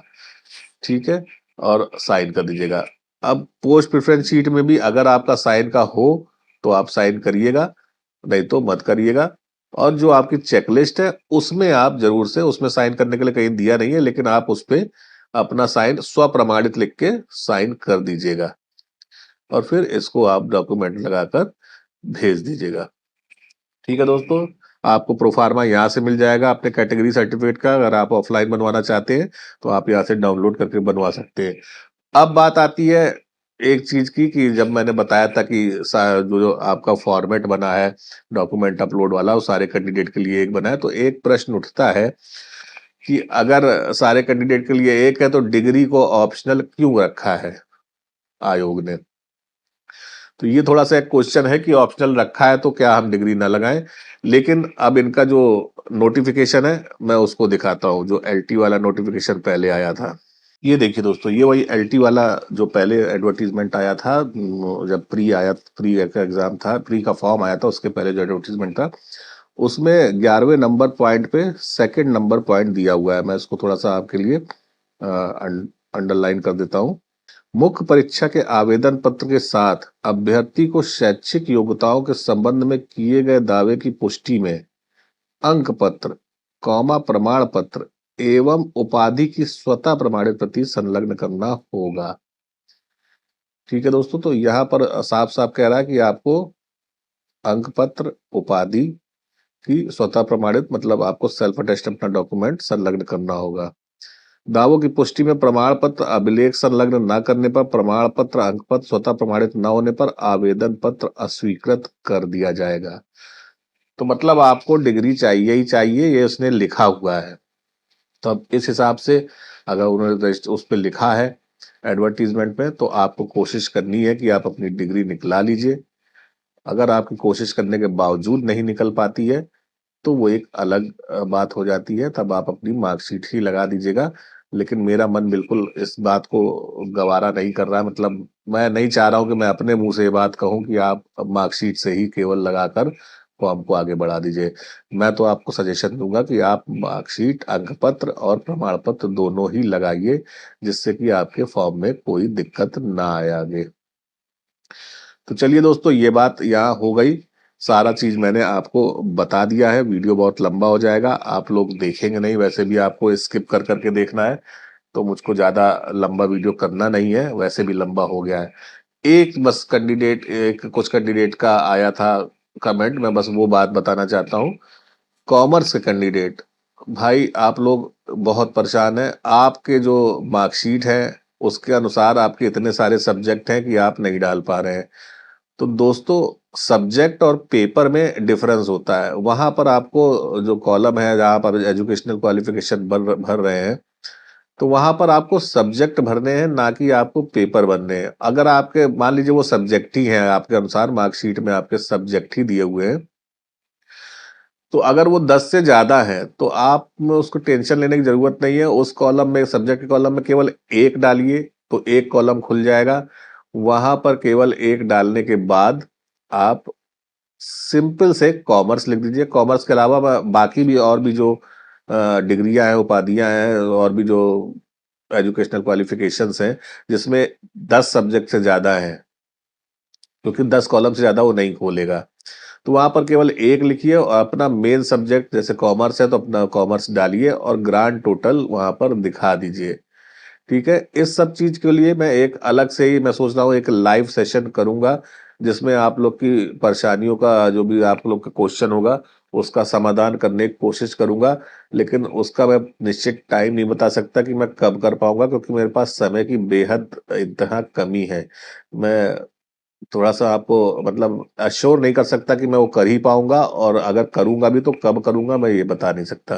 ठीक है, और साइन कर दीजिएगा। अब पोस्ट प्रेफरेंस शीट में भी अगर आपका साइन का हो तो आप साइन करिएगा, नहीं तो मत करिएगा। और जो आपकी चेकलिस्ट है, उसमें आप जरूर से, उसमें साइन करने के लिए कहीं दिया नहीं है, लेकिन आप उस पे अपना साइन स्वप्रमाणित लिख के साइन कर दीजिएगा, और फिर इसको आप डॉक्यूमेंट लगाकर भेज दीजिएगा। ठीक है दोस्तों, आपको प्रोफार्मा यहाँ से मिल जाएगा अपने कैटेगरी सर्टिफिकेट का। अगर आप ऑफलाइन बनवाना चाहते हैं तो आप यहाँ से डाउनलोड करके बनवा सकते हैं। अब बात आती है एक चीज की, कि जब मैंने बताया था कि जो आपका फॉर्मेट बना है डॉक्यूमेंट अपलोड वाला, वो सारे कैंडिडेट के लिए एक बना है, तो एक प्रश्न उठता है कि अगर सारे कैंडिडेट के लिए एक है तो डिग्री को ऑप्शनल क्यों रखा है आयोग ने। तो ये थोड़ा सा एक क्वेश्चन है कि ऑप्शनल रखा है तो क्या हम डिग्री ना लगाएं। लेकिन अब इनका जो नोटिफिकेशन है, मैं उसको दिखाता हूँ, जो एलटी वाला नोटिफिकेशन पहले आया था। ये देखिए दोस्तों, ये वही एलटी वाला जो पहले एडवर्टीजमेंट आया था, जब प्री का एग्जाम था, प्री का फॉर्म आया था, उसके पहले जो एडवर्टीजमेंट था, उसमें 11वें नंबर पॉइंट पे सेकंड नंबर पॉइंट दिया हुआ है। मैं इसको थोड़ा सा आपके लिए अंडरलाइन कर देता हूँ। मुख्य परीक्षा के आवेदन पत्र के साथ अभ्यर्थी को शैक्षिक योग्यताओं के संबंध में किए गए दावे की पुष्टि में अंक पत्र, प्रमाण पत्र एवं उपाधि की स्वतः प्रमाणित प्रति संलग्न करना होगा। ठीक है दोस्तों, तो यहाँ पर साफ साफ कह रहा है कि आपको अंक पत्र, उपाधि की स्वतः प्रमाणित, मतलब आपको सेल्फ अटेस्ट अपना डॉक्यूमेंट संलग्न करना होगा। दावों की पुष्टि में प्रमाण पत्र अभिलेख संलग्न न करने पर, प्रमाण पत्र, अंक पत्र स्वतः प्रमाणित न होने पर आवेदन पत्र अस्वीकृत कर दिया जाएगा। तो मतलब आपको डिग्री चाहिए ही चाहिए, ये उसने लिखा हुआ है। तो अब इस हिसाब से अगर उन्होंने उस पर लिखा है एडवर्टीजमेंट में, तो आपको कोशिश करनी है कि आप अपनी डिग्री निकला लीजिए। अगर आपकी कोशिश करने के बावजूद नहीं निकल पाती है तो वो एक अलग बात हो जाती है, तब आप अपनी मार्कशीट ही लगा दीजिएगा। लेकिन मेरा मन बिल्कुल इस बात को गवारा नहीं कर रहा है, मतलब मैं नहीं चाह रहा हूं कि मैं अपने मुंह से ये बात कहूं कि आप मार्कशीट से ही केवल लगाकर फॉर्म को आगे बढ़ा दीजिए। मैं तो आपको सजेशन दूंगा कि आप मार्कशीट, अंक पत्र और प्रमाण पत्र दोनों ही लगाइए, जिससे कि आपके फॉर्म में कोई दिक्कत ना आए आगे। तो चलिए दोस्तों, ये बात यहाँ हो गई। सारा चीज मैंने आपको बता दिया है। वीडियो बहुत लंबा हो जाएगा, आप लोग देखेंगे नहीं, वैसे भी आपको स्किप कर करके देखना है, तो मुझको ज्यादा लंबा वीडियो करना नहीं है, वैसे भी लंबा हो गया है। एक बस कुछ कैंडिडेट का आया था कमेंट, मैं बस वो बात बताना चाहता हूँ। कॉमर्स के कैंडिडेट भाई आप लोग बहुत परेशान हैं, आपके जो मार्कशीट है उसके अनुसार आपके इतने सारे सब्जेक्ट हैं कि आप नहीं डाल पा रहे हैं। तो दोस्तों, सब्जेक्ट और पेपर में डिफरेंस होता है। वहां पर आपको जो कॉलम है जहां पर एजुकेशनल क्वालिफिकेशन भर भर रहे हैं, तो वहां पर आपको सब्जेक्ट भरने हैं, ना कि आपको पेपर भरने हैं। अगर आपके मान लीजिए वो सब्जेक्ट ही है, आपके अनुसार मार्कशीट में आपके सब्जेक्ट ही दिए हुए हैं, तो अगर वो 10 से ज्यादा है तो आप में उसको टेंशन लेने की जरूरत नहीं है। उस कॉलम में, सब्जेक्ट के कॉलम में केवल एक डालिए तो एक कॉलम खुल जाएगा। वहां पर केवल एक डालने के बाद आप सिंपल से कॉमर्स लिख दीजिए। कॉमर्स के अलावा बाकी भी और भी जो डिग्रियां हैं, उपाधियां हैं, और भी जो एजुकेशनल क्वालिफिकेशंस हैं जिसमें 10 सब्जेक्ट से ज्यादा है, क्योंकि 10 कॉलम से ज्यादा वो नहीं खोलेगा। तो वहां पर केवल एक लिखिए और अपना मेन सब्जेक्ट, जैसे कॉमर्स है तो अपना कॉमर्स डालिए और ग्रांड टोटल वहां पर दिखा दीजिए। ठीक है। इस सब चीज के लिए मैं एक अलग से ही मैं सोच रहा हूँ एक लाइव सेशन करूंगा, जिसमें आप लोग की परेशानियों का, जो भी आप लोग का क्वेश्चन होगा उसका समाधान करने की कोशिश करूंगा। लेकिन उसका मैं निश्चित टाइम नहीं बता सकता कि मैं कब कर पाऊंगा, क्योंकि मेरे पास समय की बेहद इंतहा कमी है। मैं थोड़ा सा आपको मतलब अश्योर नहीं कर सकता कि मैं वो कर ही पाऊंगा, और अगर करूंगा भी तो कब करूंगा मैं ये बता नहीं सकता।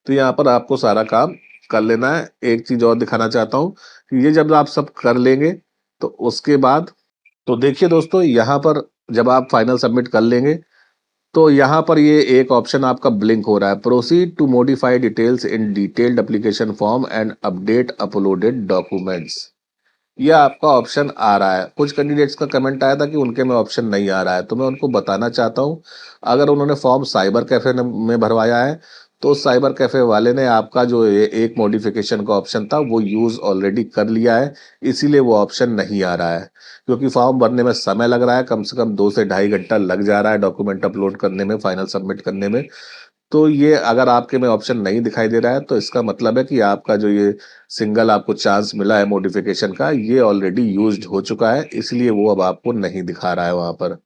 तो यहाँ पर आपको सारा काम कर लेना है। एक चीज और दिखाना चाहता हूँ कि ये जब आप सब कर लेंगे तो उसके बाद, तो देखिए दोस्तों, यहाँ पर जब आप फाइनल सबमिट कर लेंगे तो यहाँ पर ये एक ऑप्शन आपका ब्लिंक हो रहा है, proceed to modify details in detailed application form and update uploaded documents. ये आपका ऑप्शन आ रहा है। कुछ कैंडिडेट्स का कमेंट आया था कि उनके में ऑप्शन नहीं आ रहा है, तो मैं उनको बताना चाहता हूँ, अगर उन्होंने फॉर्म साइबर कैफे में भरवाया है तो साइबर कैफे वाले ने आपका जो ये एक मॉडिफिकेशन का ऑप्शन था वो यूज ऑलरेडी कर लिया है, इसीलिए वो ऑप्शन नहीं आ रहा है। क्योंकि फॉर्म भरने में समय लग रहा है, कम से कम 2 से ढाई घंटा लग जा रहा है डॉक्यूमेंट अपलोड करने में, फाइनल सबमिट करने में। तो ये अगर आपके में ऑप्शन नहीं दिखाई दे रहा है तो इसका मतलब है कि आपका जो ये सिंगल आपको चांस मिला है मॉडिफिकेशन का, ये ऑलरेडी यूज्ड हो चुका है, इसलिए वो अब आपको नहीं दिखा रहा है वहां पर।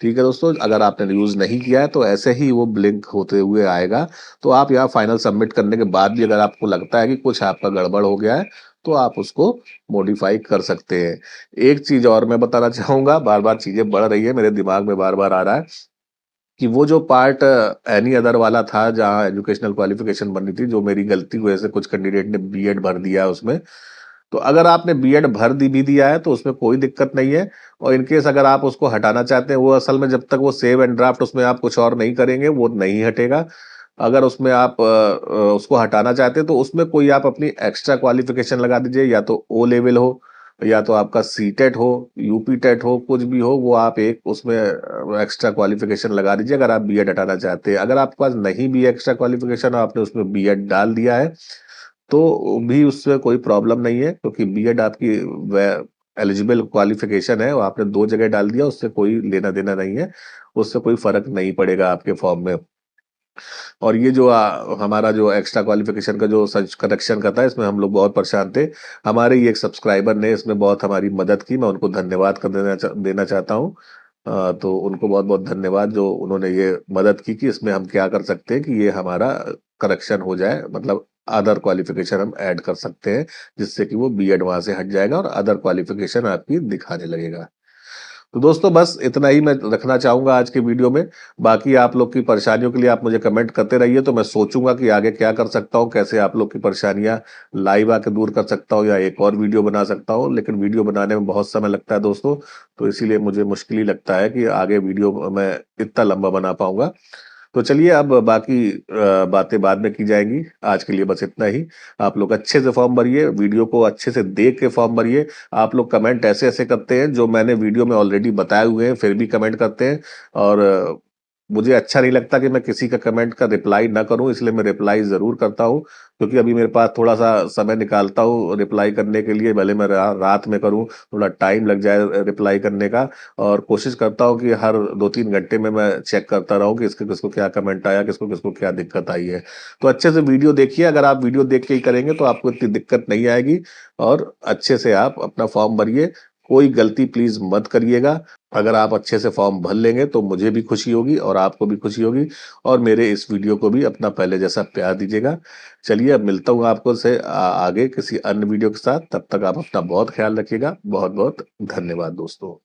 ठीक है दोस्तों, अगर आपने यूज नहीं किया है तो ऐसे ही वो ब्लिंक होते हुए आएगा। तो आप यहाँ फाइनल सबमिट करने के बाद भी अगर आपको लगता है कि कुछ आपका गड़बड़ हो गया है तो आप उसको मॉडिफाई कर सकते हैं। एक चीज और मैं बताना चाहूंगा, बार बार चीजें बढ़ रही है मेरे दिमाग में, बार बार आ रहा है कि वो जो पार्ट एनी अदर वाला था जहाँ एजुकेशनल क्वालिफिकेशन बननी थी, जो मेरी गलती की वजह से कुछ कैंडिडेट ने बीएड भर दिया है उसमें। तो अगर आपने बीएड भर दी भी दिया है तो उसमें कोई दिक्कत नहीं है। और इनकेस अगर आप उसको हटाना चाहते हैं, वो असल में जब तक वो सेव एंड ड्राफ्ट उसमें आप कुछ और नहीं करेंगे वो नहीं हटेगा। अगर उसमें आप उसको हटाना चाहते हैं तो उसमें कोई आप अपनी एक्स्ट्रा क्वालिफिकेशन लगा दीजिए, या तो ओ लेवल हो, या तो आपका सी टेट हो, यूपी टेट हो, कुछ भी हो, वो आप एक उसमें एक्स्ट्रा क्वालिफिकेशन लगा दीजिए अगर आप बीएड हटाना चाहते हैं। अगर आपके पास नहीं भी एक्स्ट्रा क्वालिफिकेशन, आपने उसमें बीएड डाल दिया है तो भी उससे कोई प्रॉब्लम नहीं है, क्योंकि बीएड आपकी एलिजिबल क्वालिफिकेशन है, वो आपने 2 जगह डाल दिया, उससे कोई लेना देना नहीं है, उससे कोई फर्क नहीं पड़ेगा आपके फॉर्म में। और ये जो हमारा जो एक्स्ट्रा क्वालिफिकेशन का जो सर्च करेक्शन का था, इसमें हम लोग बहुत परेशान थे। हमारे ही एक सब्सक्राइबर ने इसमें बहुत हमारी मदद की, मैं उनको धन्यवाद कर देना चाहता हूँ। तो उनको बहुत बहुत धन्यवाद जो उन्होंने ये मदद की कि इसमें हम क्या कर सकते हैं कि ये हमारा करेक्शन हो जाए, मतलब अदर क्वालिफिकेशन हम ऐड कर सकते हैं, जिससे कि वो बीएड वहां से हट जाएगा और अदर क्वालिफिकेशन आपकी दिखाने लगेगा। तो दोस्तों, बस इतना ही मैं रखना चाहूंगा आज के वीडियो में। बाकी आप लोग की परेशानियों के लिए आप मुझे कमेंट करते रहिए, तो मैं सोचूंगा कि आगे क्या कर सकता हूँ, कैसे आप लोग की परेशानियां लाइव आके दूर कर सकता हूँ, या एक और वीडियो बना सकता हूँ। लेकिन वीडियो बनाने में बहुत समय लगता है दोस्तों, तो इसीलिए मुझे मुश्किल ही लगता है कि आगे वीडियो मैं इतना लंबा बना पाऊंगा। तो चलिए, अब बाकी बातें बाद में की जाएंगी। आज के लिए बस इतना ही। आप लोग अच्छे से फॉर्म भरिए, वीडियो को अच्छे से देख के फॉर्म भरिए। आप लोग कमेंट ऐसे ऐसे करते हैं जो मैंने वीडियो में ऑलरेडी बताए हुए हैं, फिर भी कमेंट करते हैं। और मुझे अच्छा नहीं लगता कि मैं किसी का कमेंट का रिप्लाई ना करूं, इसलिए मैं रिप्लाई जरूर करता हूं। क्योंकि अभी मेरे पास थोड़ा सा समय निकालता हूं रिप्लाई करने के लिए, भले मैं रात में करूं, थोड़ा टाइम लग जाए रिप्लाई करने का। और कोशिश करता हूं कि हर 2-3 घंटे में मैं चेक करता रहूं कि इसके किसको क्या कमेंट आया, किसको किसको क्या दिक्कत आई है। तो अच्छे से वीडियो देखिए, अगर आप वीडियो देख के ही करेंगे तो आपको इतनी दिक्कत नहीं आएगी, और अच्छे से आप अपना फॉर्म भरिए। कोई गलती प्लीज मत करिएगा। अगर आप अच्छे से फॉर्म भर लेंगे तो मुझे भी खुशी होगी और आपको भी खुशी होगी, और मेरे इस वीडियो को भी अपना पहले जैसा प्यार दीजिएगा। चलिए अब मिलता हूँ आपको से आगे किसी अन्य वीडियो के साथ। तब तक आप अपना बहुत ख्याल रखिएगा। बहुत बहुत धन्यवाद दोस्तों।